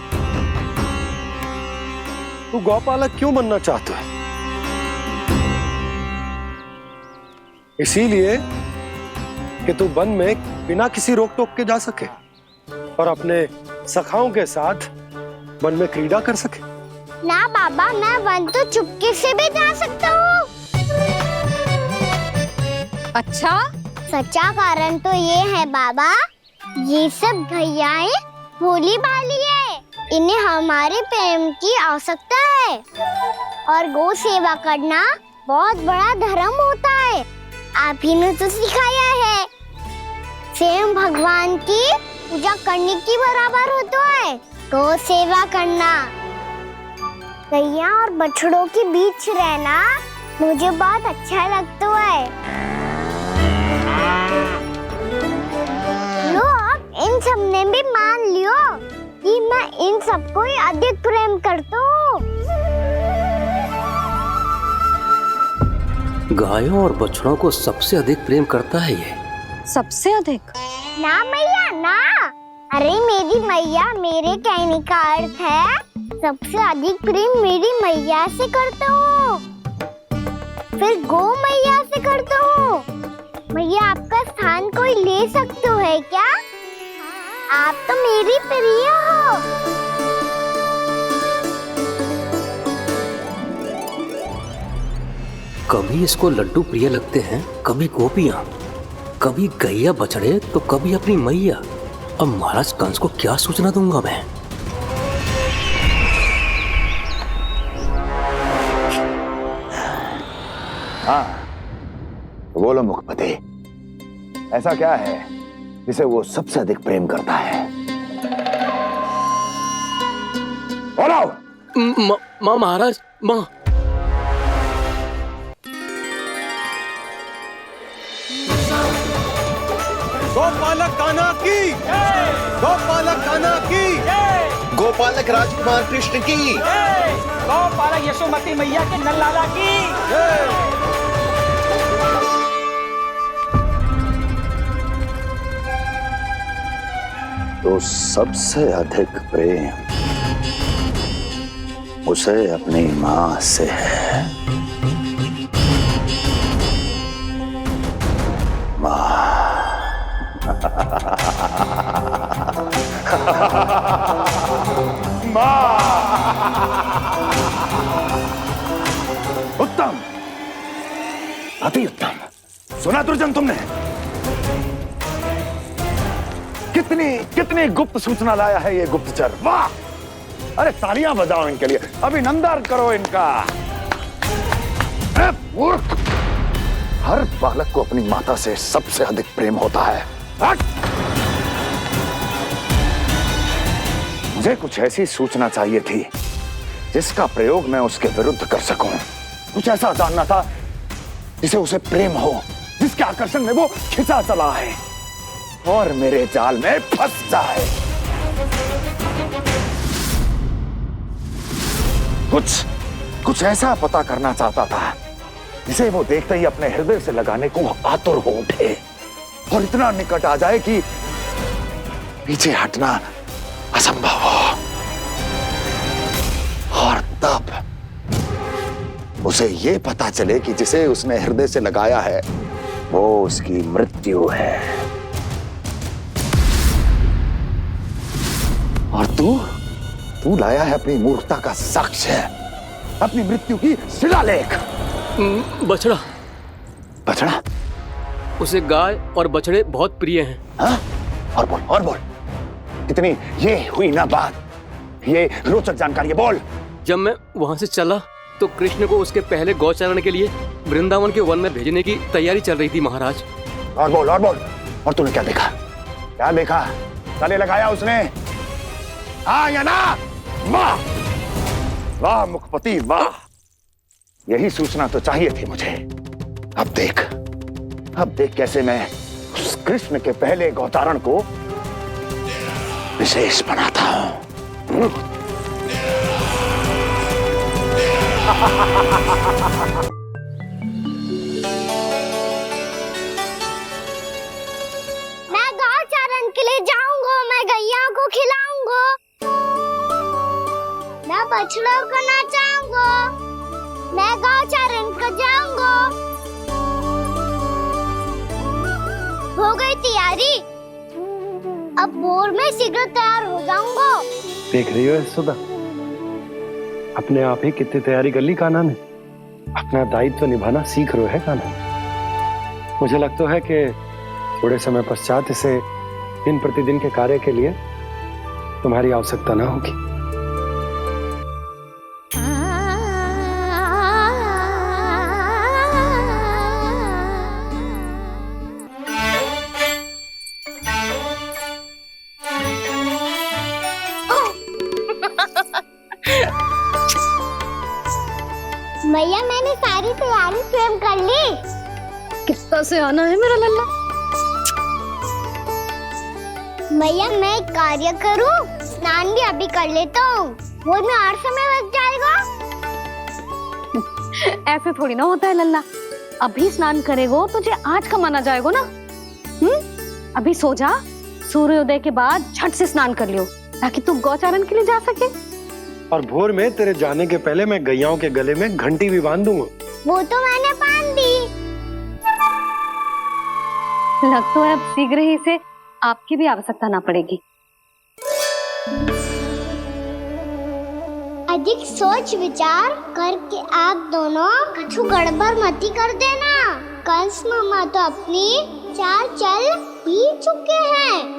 तू गौपालक क्यों बनना चाहता है? इसीलिए कि तू वन में बिना किसी रोक टोक के जा सके और अपने सखाओं के साथ वन में क्रीड़ा कर सके। ना बाबा, मैं वन तो चुपके से भी जा सकता हूँ। अच्छा? सच्चा कारण तो ये है बाबा, ये सब गैयाएं भोली भाली है, इन्हें हमारे प्रेम की आवश्यकता है, और गौ सेवा करना बहुत बड़ा धर्म होता है। आप ही ने तो सिखाया है, स्वयं भगवान की पूजा करने की बराबर होता है गौ सेवा करना। गैया और बछड़ों के बीच रहना मुझे बहुत अच्छा लगता है। लो, अब इन सब ने भी मान लियो कि मैं इन सबको ही अधिक प्रेम करता हूँ। गायों और बछड़ों को सबसे अधिक प्रेम करता है ये। सबसे अधिक? ना मैया ना, अरे मेरी मैया, मेरे कहने का अर्थ है सबसे अधिक प्रेम मेरी मैया से करता हूँ, फिर गौ मैया से करता हूँ। मैया आपका स्थान कोई ले सकते है क्या? आप तो मेरी प्रिय हो। कभी इसको लड्डू प्रिय लगते हैं, कभी गोपियां, कभी गैया बछड़े, तो कभी अपनी मैया। अब महाराज कंस को क्या सूचना दूंगा मैं? हाँ, बोलो मुखपति, ऐसा क्या है जिसे वो सबसे अधिक प्रेम करता है? बोलो। माँ महाराज, माँ। गोपालक कान्हा की, गोपालक कान्हा की, गोपालक राजकुमार कृष्ण की, गौपालक यशोमती मैया के नल्लाला की। तो सबसे अधिक प्रेम उसे अपनी माँ से है। माँ। उत्तम, अति उत्तम। सुना दुर्जन तुमने? कितनी कितनी गुप्त सूचना लाया है ये गुप्तचर। वाह! अरे तालियां बजाओ इनके लिए, अभिनंदन करो इनका। मूर्ख! हर बालक को अपनी माता से सबसे अधिक प्रेम होता है। हट! मुझे कुछ ऐसी सूचना चाहिए थी जिसका प्रयोग मैं उसके विरुद्ध कर सकूं। कुछ ऐसा जानना था जिसे उसे प्रेम हो, जिसके आकर्षण में वो खिंचा चला है और मेरे जाल में फंस जाए। कुछ ऐसा पता करना चाहता था जिसे वो देखते ही अपने हृदय से लगाने को आतुर हो उठे और इतना निकट आ जाए कि पीछे हटना असंभव हो। और तब उसे ये पता चले कि जिसे उसने हृदय से लगाया है वो उसकी मृत्यु है। और तू लाया है अपनी मूर्खता का साक्ष्य, अपनी मृत्यु की शिलालेख। बछड़ा। बछड़ा? उसे गाय और बछड़े बहुत प्रिय हैं। हाँ? और बोल। इतनी ये हुई ना बात, ये रोचक जानकारी बोल। जब मैं वहां से चला तो कृष्ण को उसके पहले गौचारण के लिए वृंदावन के वन में भेजने की तैयारी चल रही थी महाराज। और बोल। और तूने क्या देखा? क्या देखा? गले लगाया उसने? हाँ या ना? वाह वाह मुखपति वाह, यही सूचना तो चाहिए थी मुझे। अब देख कैसे मैं उस कृष्ण के पहले गौतारण को विशेष बनाता हूं। मैं गौचारण के लिए जाऊंगा, मैं गैया को खिलाऊंगा, मैं बछड़ों को नचाऊंगा, मैं गौचारण को जाऊंगा। हो गई तैयारी, अब भोर में शीघ्र तैयार हो जाऊंगा। देख रही हो यशोदा, अपने आप ही कितनी तैयारी कर ली कान्हा ने। अपना दायित्व निभाना सीख रहे है कान्हा। मुझे लगता है कि थोड़े समय पश्चात इसे दिन प्रतिदिन के कार्य के लिए तुम्हारी आवश्यकता ना होगी। मैया मैंने सारी तैयारी स्वयं कर ली। कितना से आना है मेरा लल्ला? मैया मैं एक कार्य करूं, स्नान भी अभी कर लेता हूँ, वो में और समय लग जाएगा। ऐसे थोड़ी ना होता है लल्ला, अभी स्नान करेगो तुझे आज का माना जाएगा ना। अभी सो जा, सूर्योदय के बाद झट से स्नान कर लियो ताकि तू गौचारण के लिए जा सके। और भोर में तेरे जाने के पहले मैं गैयाओं के गले में घंटी भी बांध दूंगा। वो तो मैंने बांध दी। लग तो है अब शीघ्र ही इसे आपकी भी आवश्यकता ना पड़ेगी। अधिक सोच विचार करके आप दोनों कछु गड़बड़ मती कर देना। कंस मामा तो अपनी चाल चल ही चुके हैं।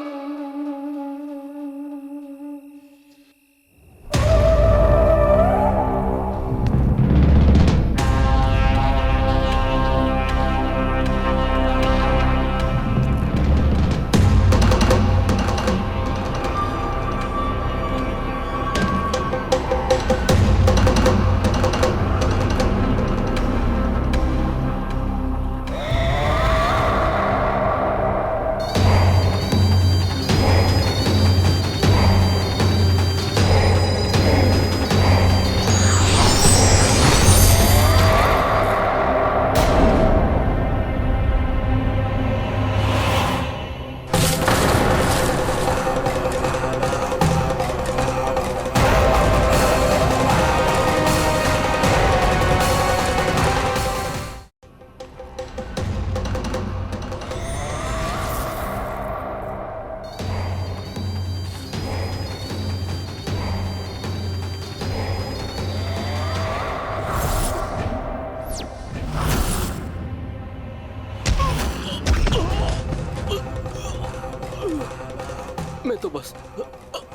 मैं तो बस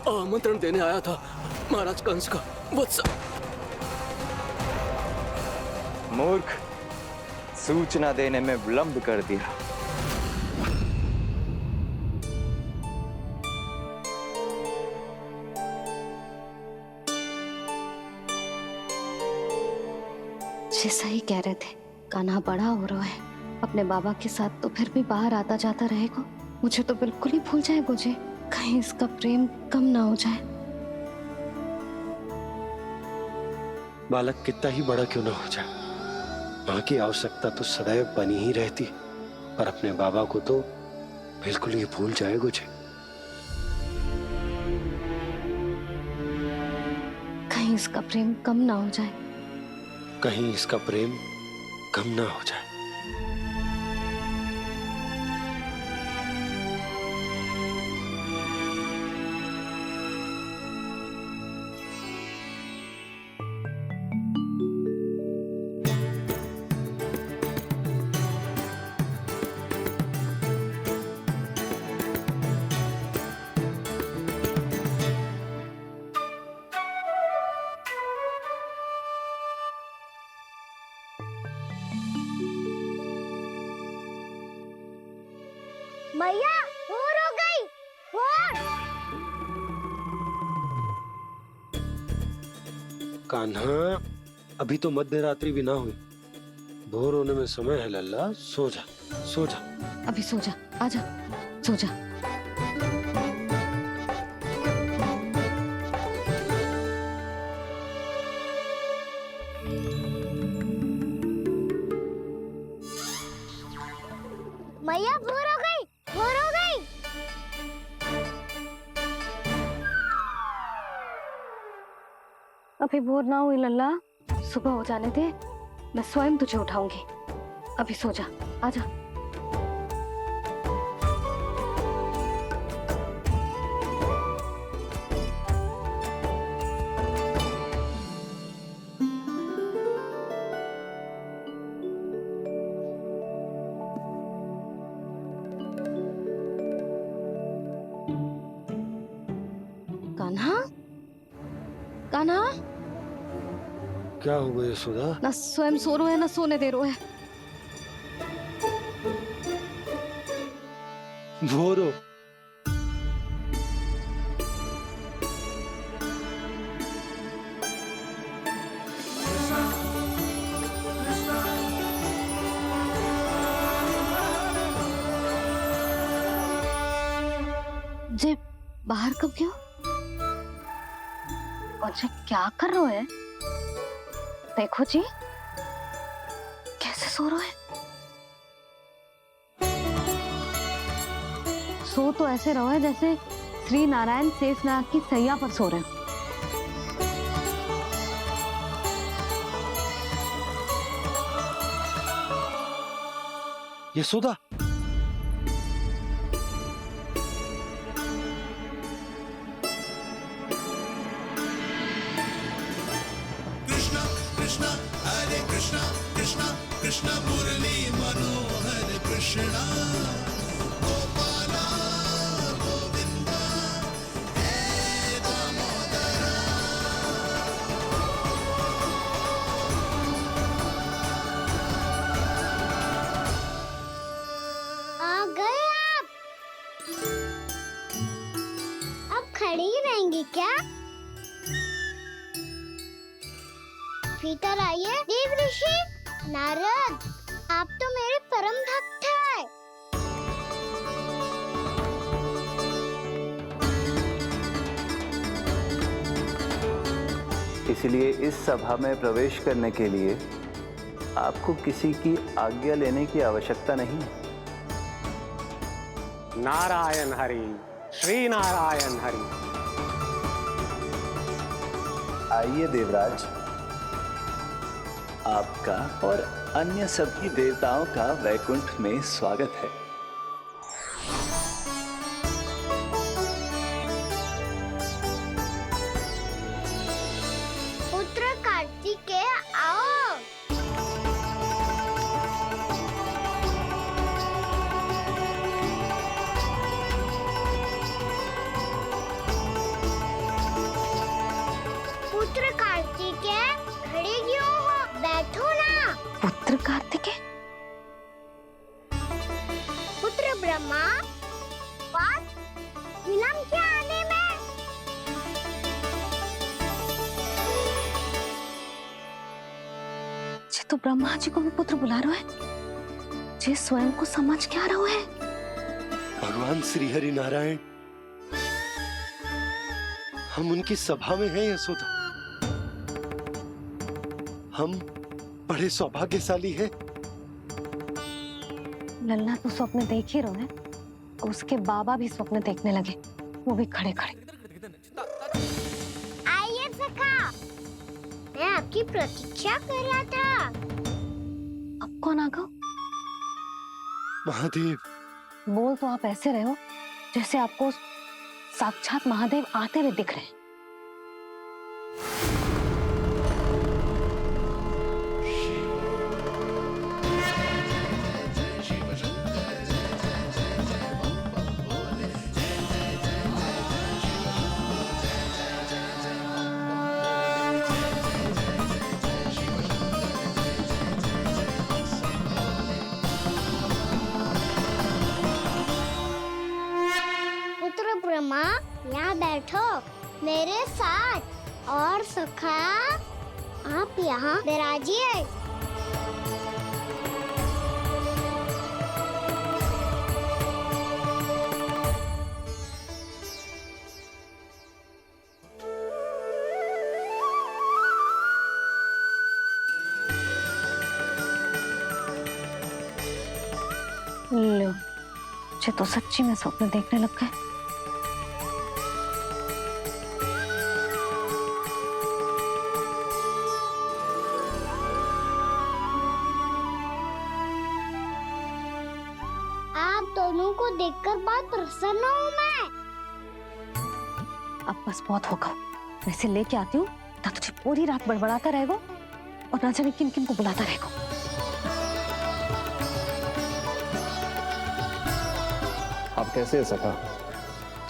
आमंत्रण देने आया था महाराज कंस का। वत्स मूर्ख, सूचना देने में विलंब कर दिया। जैसा ही कह रहे थे, कान्हा बड़ा हो रहा है अपने बाबा के साथ, तो फिर भी बाहर आता जाता रहेगा। मुझे तो बिल्कुल ही भूल जाएगा मुझे, कहीं इसका प्रेम कम ना हो जाए। बालक कितना ही बड़ा क्यों ना हो जाए, माँ की आवश्यकता तो सदैव बनी ही रहती, पर अपने बाबा को तो बिल्कुल ही भूल जाए मुझे। कहीं इसका प्रेम कम ना हो जाए, कहीं इसका प्रेम कम ना हो जाए। मैया भोर हो गई। भोर। कान्हा, अभी तो मध्य रात्रि भी ना हुई, भोर होने में समय है लल्ला। सो जा, सो जा। अभी सो जा, आजा, सो जा। मैया भोर हो गई, भोर हो गई। अभी भोर ना हुई लल्ला, सुबह हो जाने दे, मैं स्वयं तुझे उठाऊंगी। अभी सो जा, आजा। कान्हा, कान्हा, क्या हो गया सुधा? ना स्वयं सो रहे है ना सोने दे रहे है। भोरो, जे बाहर कब गयो? और जे क्या कर रहे है? देखो जी, कैसे सो रहे हैं। सो तो ऐसे रहो है जैसे श्री नारायण शेषनाग की सैया पर सो रहे हो। यशोदा, कृष्णा कृष्णा हरे कृष्णा कृष्णा कृष्णा मुरली मनोहर कृष्णा गोपाला गोविंदा हे दामोदरा। आ गए आप। अब खड़ी ही रहेंगी क्या? भीतर आइए। देव ऋषि नारद, आप तो मेरे परम भक्त हैं। इसलिए इस सभा में प्रवेश करने के लिए आपको किसी की आज्ञा लेने की आवश्यकता नहीं है। नारायण हरि, श्री नारायण हरि। आइए देवराज, आपका और अन्य सभी देवताओं का वैकुंठ में स्वागत है। पुत्र कार्तिकेय आओ। पुत्र कार्तिकेय खड़े क्यों हो? बैठो ना। पुत्र कार्तिकेय? पुत्र ब्रह्मा, बात विलंब क्या आने में? जे तो ब्रह्मा जी को भी पुत्र बुला रहा है, जे स्वयं को समझ क्या रहा है। भगवान श्री हरि नारायण, हम उनकी सभा में हैं यशोदा। हम बड़े सौभाग्यशाली हैं। लल्ला तो स्वप्न देख ही रहे हैं, उसके बाबा भी स्वप्न देखने लगे, वो भी खड़े खड़े। आइए सखा, मैं आपकी प्रतीक्षा कर रहा था। अब कौन आ गया? महादेव। बोल तो आप ऐसे रहे हो जैसे आपको साक्षात महादेव आते हुए दिख रहे हैं। पुत्र ब्रह्मा, यहाँ बैठो मेरे साथ। और सखा, आप यहाँ विराजिए। लो, मुझे तो सच्ची में स्वप्न देखने लग गए। आप दोनों को देखकर बहुत प्रसन्न हूँ मैं। अब बस बहुत होगा, वैसे लेके आती हूँ ना, तुझे पूरी रात बड़बड़ाता रहेगा और ना जाने किन किन को बुलाता रहेगा। आप कैसे हैं सखा?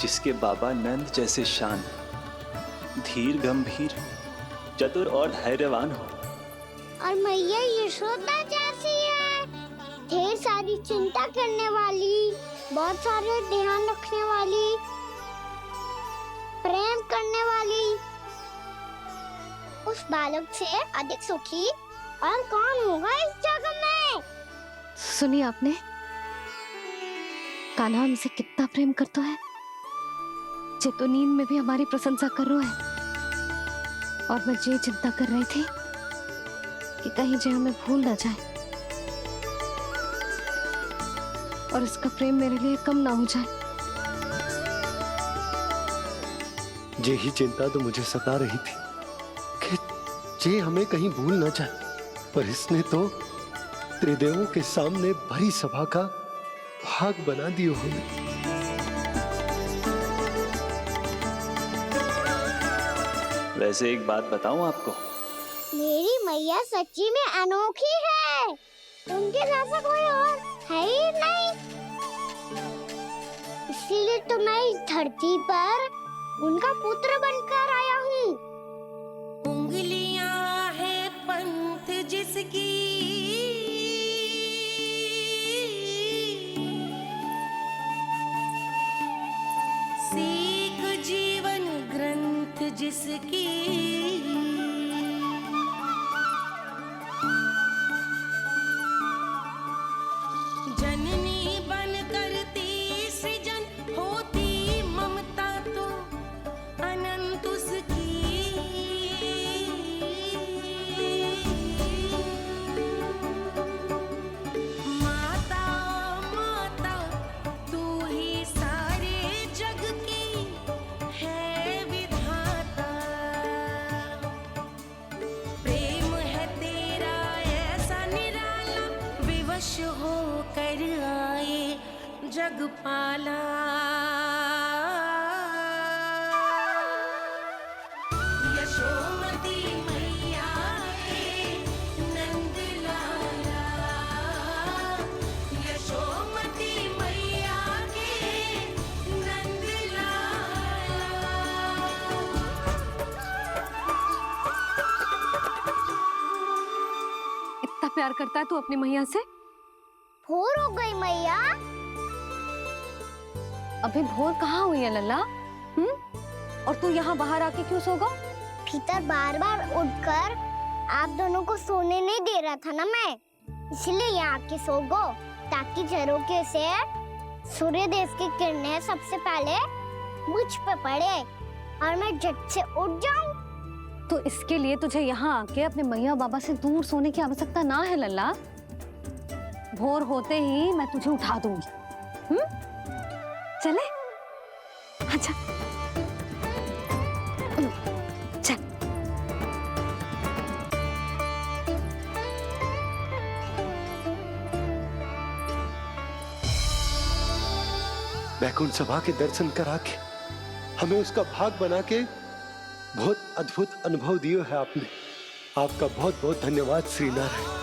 जिसके बाबा नंद जैसे शांत, धीर गंभीर, चतुर और धैर्यवान हो, और मैया यशोदा जैसी है, ढेर सारी चिंता करने वाली, बहुत सारे ध्यान रखने वाली, प्रेम करने वाली। उस बालक से अधिक सुखी और कौन होगा इस जगत में? सुनिए आपने, कान्हा हमसे कितना प्रेम करता है, जे तो नींद में भी हमारी प्रशंसा कर रहा है। और मैं ये चिंता कर रही थी कि कहीं जे हमें भूल ना जाए और इसका प्रेम मेरे लिए कम ना हो जाए। यही चिंता तो मुझे सता रही थी कि जे हमें कहीं भूल न जाए, पर इसने तो त्रिदेवों के सामने भरी सभा का भाग बना दियो हमें। वैसे एक बात बताऊं आपको, मेरी मैया सच्ची में अनोखी है। उनके जैसा कोई और है ही नहीं। इसीलिए तो मैं इस धरती पर उनका पुत्र बनकर आया हूँ। उंगलियां है पंथ जिसकी, सीख जीवन ग्रंथ जिसकी, जननी बन करती सृजन होती ममता तो अनंत उसकी। माता माता तू ही सारे जग की है विधाता। प्रेम है तेरा ऐसा निराला, विवश होकर आए जग पाला। यशोमती मैया है नंद लाला, यशोमती मैया के नंद लाला। इतना प्यार करता है तू अपनी मैया से? भोर हो गई मैया। अभी भोर कहाँ हुई है लल्ला? और तू यहाँ बाहर आके क्यों सो गो? भीतर बार बार उठकर आप दोनों को सोने नहीं दे रहा था ना मैं, इसलिए यहाँ आके सो गो, ताकि झरोखे से सूर्य देव की किरणें सबसे पहले मुझ पे पड़े और मैं झट से उठ जाऊं। तो इसके लिए तुझे यहाँ आके अपने मैया बाबा से दूर सोने की आवश्यकता ना है लल्ला। भोर होते ही मैं तुझे उठा दूंगी। चले? अच्छा चल। वैकुंठ सभा के दर्शन करा के हमें उसका भाग बना के बहुत अद्भुत अनुभव दियो है आपने। आपका बहुत बहुत धन्यवाद श्री नारायण।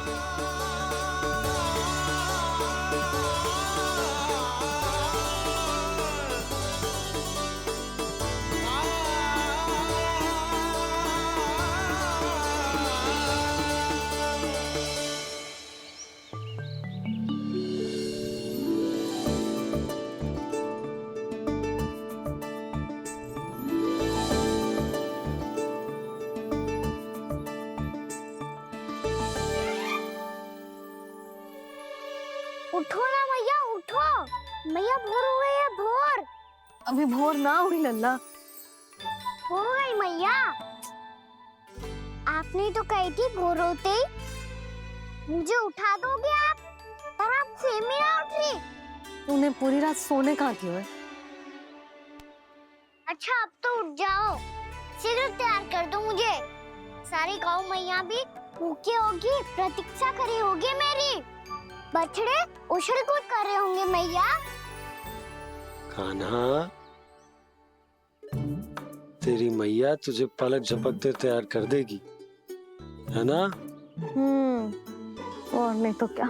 उठो ना मैया, उठो। मैया भोर हो गई है, भोर। अभी भोर ना हुई लल्ला। हो गई मैया। आपने तो कही थी भोर होते ही मुझे उठा दोगे आप, पर आप फिर भी ना उठ रही। तूने पूरी रात सोने कहाँ की है? अच्छा अब तो उठ जाओ, शीघ्र तैयार कर दो मुझे। सारी गाँव मैया भी भूखी होगी, प्रतीक्षा करी होगी मेरी। बछड़े उछल कूद कर रहे होंगे मैया। कान्हा, तेरी मैया तुझे पलक झपकते तैयार कर देगी, है ना? और नहीं तो क्या।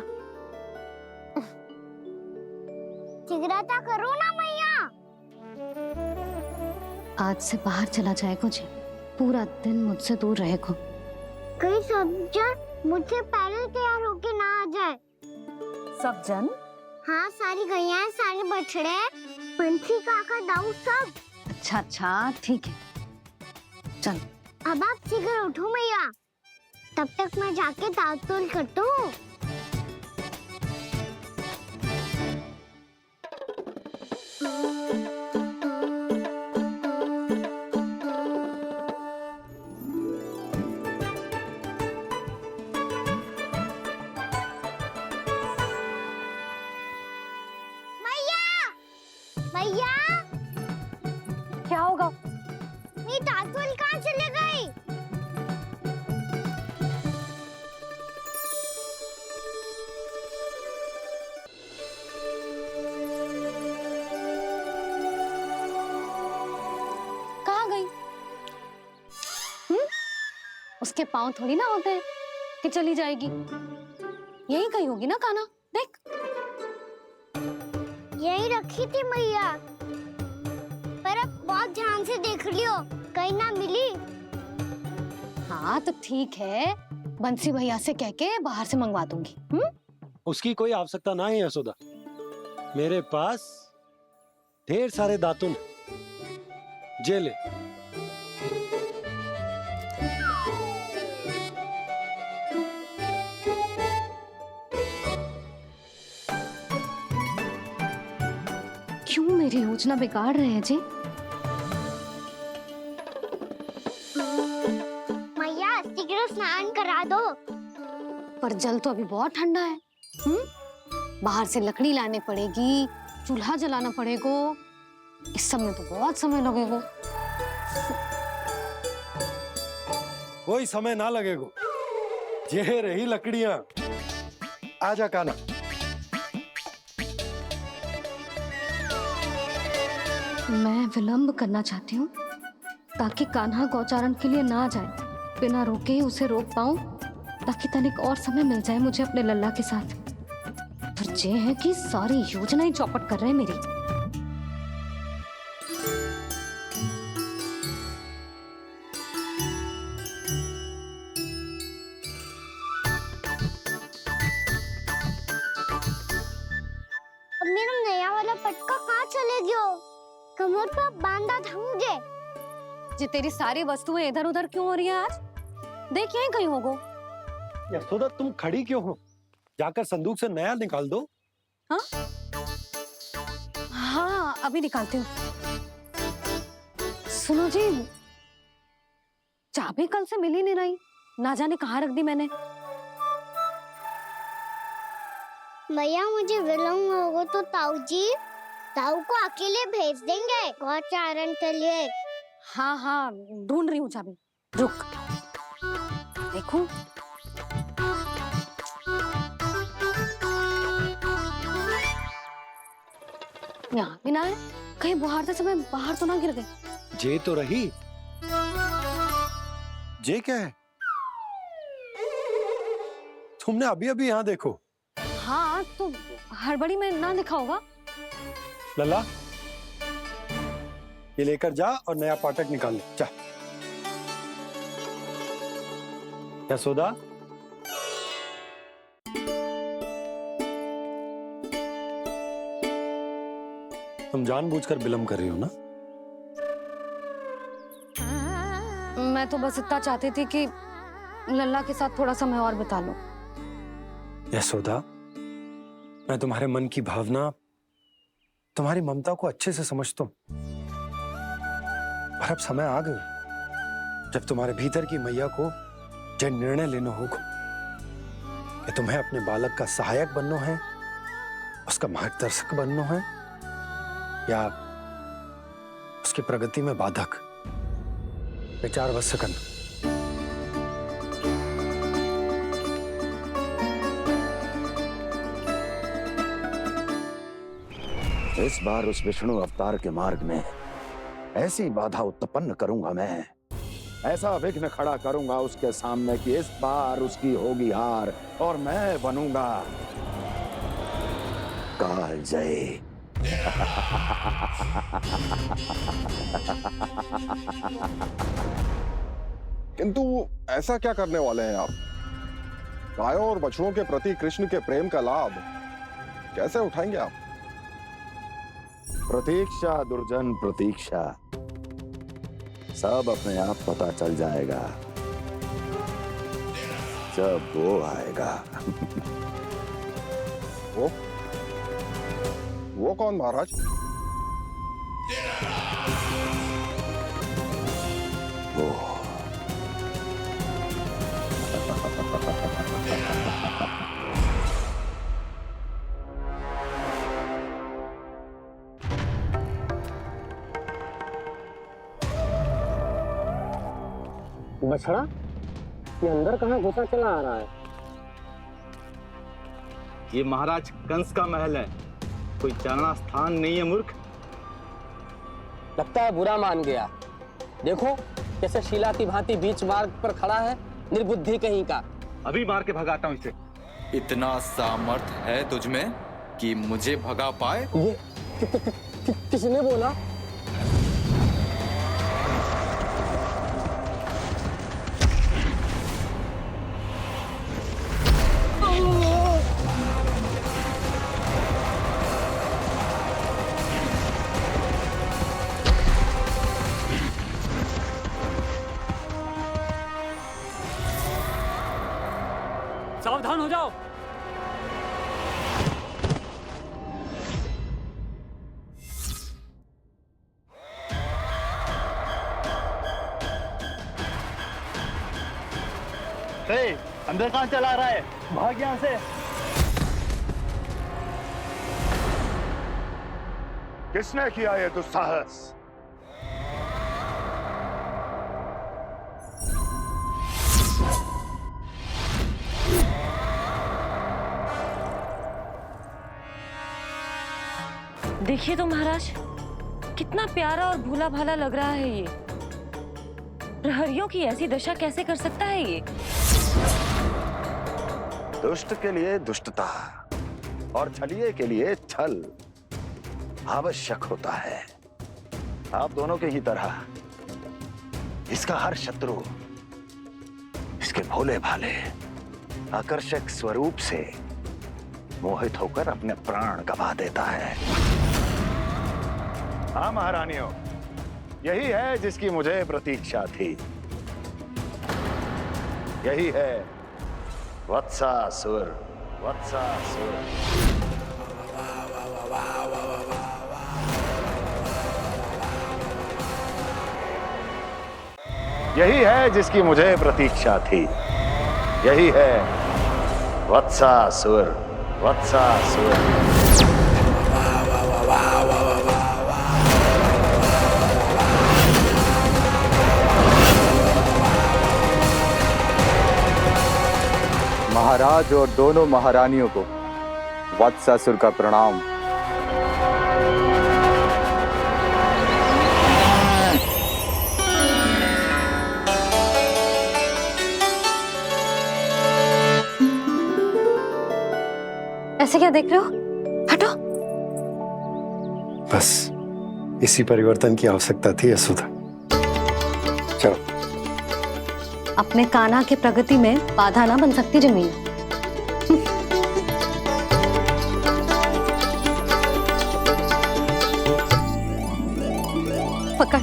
शीघ्रता करो ना मैया। आज से बाहर चला जाएगा जी, पूरा दिन मुझसे दूर रहेगा। कहीं सब जन मुझसे पहले तैयार होके ना आ जाए। सब जन? हाँ, सारी गैया, सारे बछड़े, पंछी, काका, दाऊ सब। अच्छा अच्छा ठीक है, चल। अब आप शीघ्र उठो मैया, तब तक मैं जाके ताल-तोल करता हूँ। मैया, क्या होगा? उसके पाँव थोड़ी ना होते हैं कि चली जाएगी। यही कहीं होगी ना कान्हा, देख। यही रखी थी मैया, पर अब बहुत ध्यान से देख लियो, कहीं ना मिली। हाँ तो ठीक है, बंसी भैया से कह के बाहर से मंगवा दूंगी। उसकी कोई आवश्यकता ना है यशोदा, मेरे पास ढेर सारे दातुन, जे ले। क्यों मेरी योजना बिगाड़ रहे हैं जी? मैया शीघ्र स्नान करा दो। पर जल तो अभी बहुत ठंडा है। बाहर से लकड़ी लाने पड़ेगी, चूल्हा जलाना पड़ेगा, इस सब में तो बहुत समय लगेगा। कोई समय ना लगेगा, ये रही लकड़ियां। आजा कान्हा। मैं विलंब करना चाहती हूँ ताकि कान्हा गौचारण के लिए ना जाए। बिना रोके ही उसे रोक पाऊं, ताकि तनिक और समय मिल जाए मुझे अपने लल्ला के साथ। पर ये है कि सारी योजना ही चौपट कर रहे हैं मेरी। अब मेरा नया वाला पटका कहाँ चले गयो? कमर पर बांधा था मुझे। जी तेरी सारी वस्तुएं इधर उधर क्यों हो रही है आज? देख यहीं कहीं होगो। यशोदा तुम खड़ी क्यों हो? जाकर संदूक से नया निकाल दो। हाँ हाँ अभी निकालती हूँ। सुनो जी, चाबी कल से मिल ही नहीं रही, ना जाने कहाँ रख दी मैंने। मैया मुझे विलंब होगा तो ताऊ को अकेले भेज देंगे गौचारण के लिए। हाँ हाँ ढूंढ रही हूँ चाबी, रुक। देखूं। यहाँ भी ना है, कहीं बुहारते समय बाहर तो ना गिर गई। जे तो रही। जे क्या है? तुमने अभी अभी यहाँ देखो। हाँ तो हड़बड़ी में ना दिखा होगा। लल्ला, ये लेकर जा और नया पाठक निकाल ले, जा। यशोदा, तुम जानबूझकर विलंब कर रही हो ना? मैं तो बस इतना चाहती थी कि लल्ला के साथ थोड़ा समय और बिता लो। यशोदा, मैं तुम्हारे मन की भावना, तुम्हारी ममता को अच्छे से समझता हूं। पर अब समय आ गया जब तुम्हारे भीतर की मैया को जो निर्णय लेना होगा कि तुम्हें अपने बालक का सहायक बनना है, उसका मार्गदर्शक बनना है, या उसकी प्रगति में बाधक। विचार अवश्य करना। इस बार उस विष्णु अवतार के मार्ग में ऐसी बाधा उत्पन्न करूंगा मैं, ऐसा विघ्न खड़ा करूंगा उसके सामने कि इस बार उसकी होगी हार और मैं बनूंगा कालजयी। किंतु ऐसा क्या करने वाले हैं आप? गायों और बछड़ों के प्रति कृष्ण के प्रेम का लाभ कैसे उठाएंगे आप? प्रतीक्षा दुर्जन प्रतीक्षा, सब अपने आप पता चल जाएगा जब वो आएगा। वो कौन महाराज? वो बछड़ा, ये अंदर कहाँ घुसा चला आ रहा है? ये महाराज कंस का महल है, कोई जाना स्थान नहीं है मूर्ख। लगता है बुरा मान गया। देखो कैसे शीला की भांति बीच मार्ग पर खड़ा है निर्बुद्धि कहीं का। अभी मार के भगाता हूँ इसे। इतना सामर्थ है तुझमें कि मुझे भगा पाए? ये किसने बोला? सावधान हो जाओ। अंदर कहाँ चला रहा है? भाग यहाँ से। किसने किया ये दुस्साहस? देखिए तो महाराज, कितना प्यारा और भोला भाला लग रहा है ये। प्रहरियों की ऐसी दशा कैसे कर सकता है ये? दुष्ट के लिए दुष्टता और छलिए के लिए छल आवश्यक होता है। आप दोनों के ही तरह इसका हर शत्रु इसके भोले भाले आकर्षक स्वरूप से मोहित होकर अपने प्राण गंवा देता है। हाँ महारानियों, यही है जिसकी मुझे प्रतीक्षा थी। यही है वत्सासुर। वत्सासुर यही है जिसकी मुझे प्रतीक्षा थी। यही है वत्सासुर। वत्सासुर महाराज और दोनों महारानियों को वत्सासुर का प्रणाम। ऐसे क्या देख रहे हो? हटो। बस इसी परिवर्तन की आवश्यकता थी यशोदा। चलो। अपने कान्हा की प्रगति में बाधा ना बन सकती जमीन। पकड़।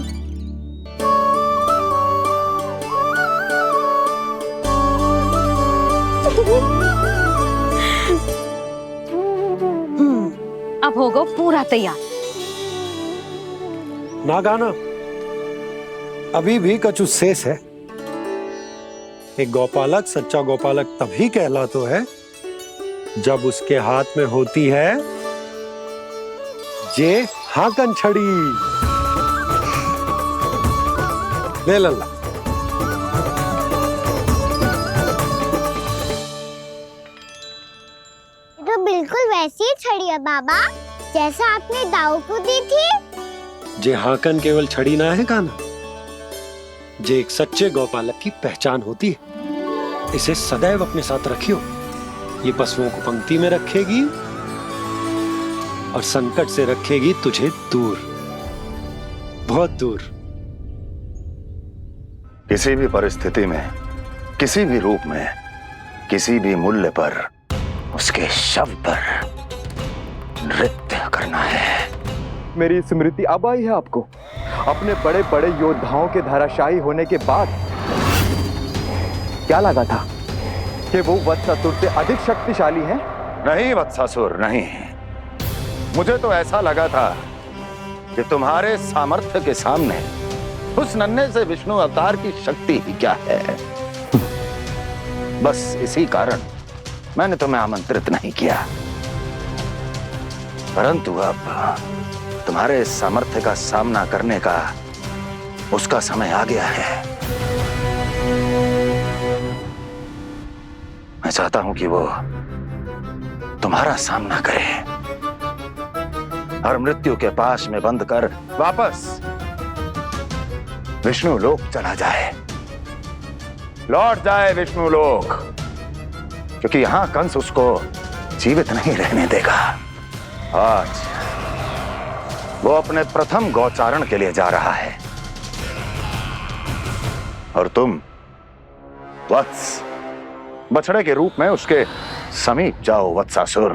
अब होगा पूरा तैयार। ना गाना, अभी भी कछु शेष है। एक गौपालक सच्चा गौपालक तभी कहलाता है जब उसके हाथ में होती है जे हाकन छड़ी। ले लल्ला। तो बिल्कुल वैसी ही छड़ी है बाबा, जैसा आपने दाऊ को दी थी। जे हाकन केवल छड़ी ना है कान्हा, जे एक सच्चे गौपालक की पहचान होती है। इसे सदैव अपने साथ रखियो। ये पशुओं को पंक्ति में रखेगी और संकट से रखेगी तुझे दूर, बहुत दूर। किसी भी परिस्थिति में, किसी भी रूप में, किसी भी मूल्य पर उसके शव पर नृत्य करना है। मेरी स्मृति अब आई है आपको? अपने बड़े बड़े योद्धाओं के धराशायी होने के बाद क्या लगा था कि वो वत्सासुर से अधिक शक्तिशाली हैं? नहीं वत्सासुर, नहीं। मुझे तो ऐसा लगा था कि तुम्हारे सामर्थ्य के सामने उस नन्हे से विष्णु अवतार की शक्ति ही क्या है। बस इसी कारण मैंने तुम्हें आमंत्रित नहीं किया। परंतु अब तुम्हारे सामर्थ्य का सामना करने का उसका समय आ गया है। मैं चाहता हूं कि वो तुम्हारा सामना करे और मृत्यु के पाश में बंद कर वापस विष्णु लोक चला जाए। लौट जाए विष्णु लोक, क्योंकि यहां कंस उसको जीवित नहीं रहने देगा। आज वो अपने प्रथम गौचारण के लिए जा रहा है और तुम वत्स बछड़े के रूप में उसके समीप जाओ वत्सासुर।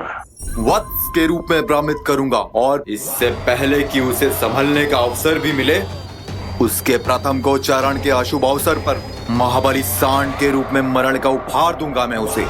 वत्स के रूप में भ्रमित करूंगा और इससे पहले कि उसे संभलने का अवसर भी मिले, उसके प्रथम गोचारण के अशुभ अवसर पर महाबली सांड के रूप में मरण का उपहार दूंगा मैं उसे।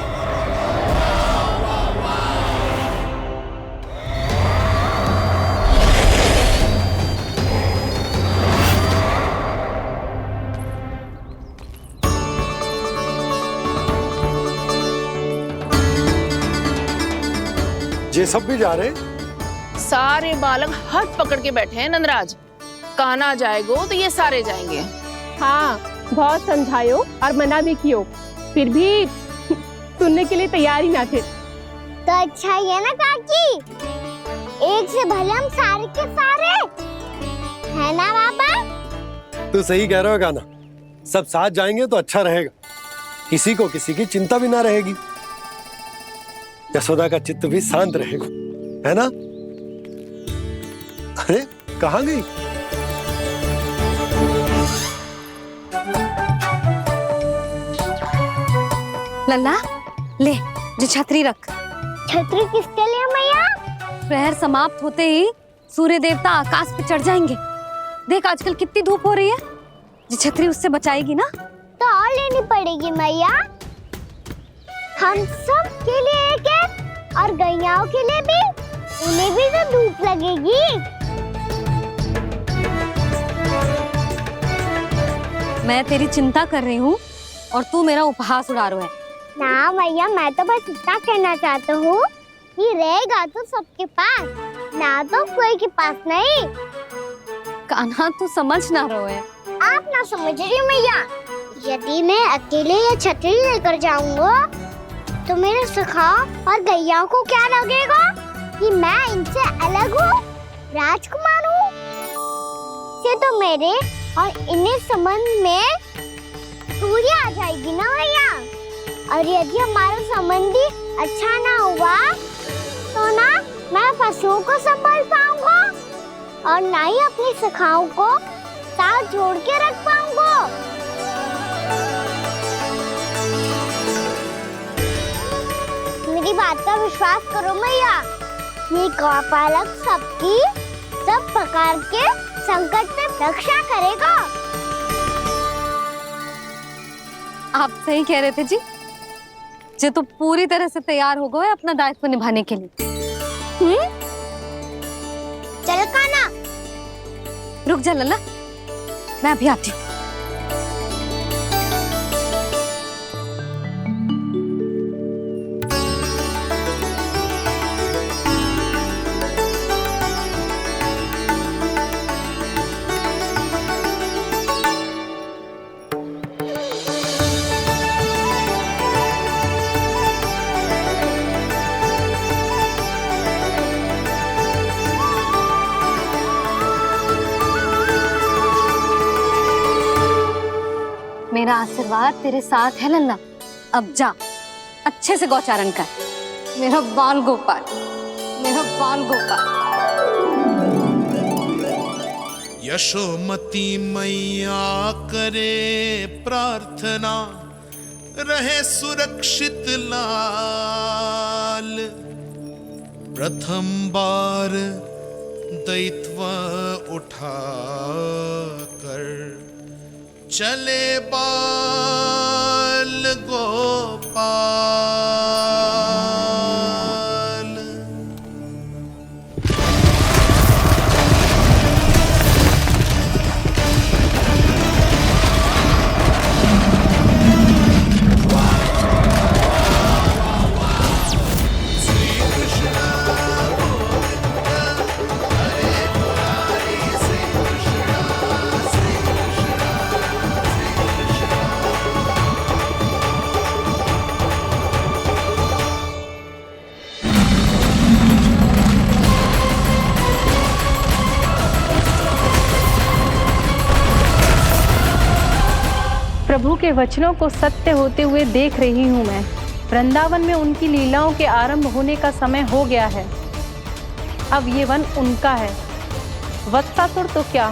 ये सब भी जा रहे? सारे बालक हाथ पकड़ के बैठे हैं नंदराज। कान्हा जाएगो तो ये सारे जाएंगे। हाँ, बहुत समझायो और मना भी कियो, फिर भी सुनने के लिए तैयार ही ना थे। तो अच्छा ही है ना काकी, एक से भले हम सारे के सारे है ना बाबा। तू सही कह रहे हो कान्हा, सब साथ जाएंगे तो अच्छा रहेगा, किसी को किसी की चिंता भी ना रहेगी, यशोदा का चित्त भी शांत रहेगा, है ना? अरे कहाँ गई? लल्ला ले, जो छतरी रख। छतरी किसके लिए मैया? प्रहर समाप्त होते ही सूर्य देवता आकाश पे चढ़ जाएंगे। देख आजकल कितनी धूप हो रही है, जो छतरी उससे बचाएगी ना। तो और लेनी पड़ेगी मैया, हम सब के लिए एक एक और गैयाओं के लिए भी, उन्हें भी तो धूप लगेगी। मैं तेरी चिंता कर रही हूँ और तू मेरा उपहास उड़ा रहा है। ना मैया, मैं तो बस इतना कहना चाहता हूँ कि रहेगा तो सबके पास, ना तो कोई के पास नहीं। कान्हा तू समझ ना रहो है। आप ना समझ रही मैया, यदि मैं अकेले ये छतरी लेकर जाऊंगा तो मेरे सखा और गैयाओं को क्या लगेगा कि मैं इनसे अलग हूँ, राजकुमार हूँ। ये तो मेरे और इन्हें संबंध में दूरी आ जाएगी ना भैया। और यदि हमारा संबंध ही अच्छा ना हुआ तो ना मैं पशुओं को संभाल पाऊंगा और ना ही अपनी सखाओं को साथ जोड़ के रख पाऊंगा। मेरी बात का विश्वास करो मैया, ये गौपालक सबकी सब प्रकार के संकट से रक्षा करेगा। आप सही कह रहे थे जी, जो तो पूरी तरह से तैयार हो गए अपना दायित्व निभाने के लिए। चल कान्हा। रुक जा लल्ला, मैं अभी आती हूँ। मेरा आशीर्वाद तेरे साथ है लल्ला। अब जा, अच्छे से गौचारण कर। मेरा बाल गोपाल, मेरा बाल गोपाल। यशोमती मैया करे प्रार्थना, रहे सुरक्षित लाल। प्रथम बार दैत्व उठा कर चले बाल गोपाल। प्रभु के वचनों को सत्य होते हुए देख रही हूँ मैं। वृंदावन में उनकी लीलाओं के आरंभ होने का समय हो गया है। अब ये वन उनका है। वत्सासुर तो क्या,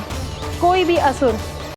कोई भी असुर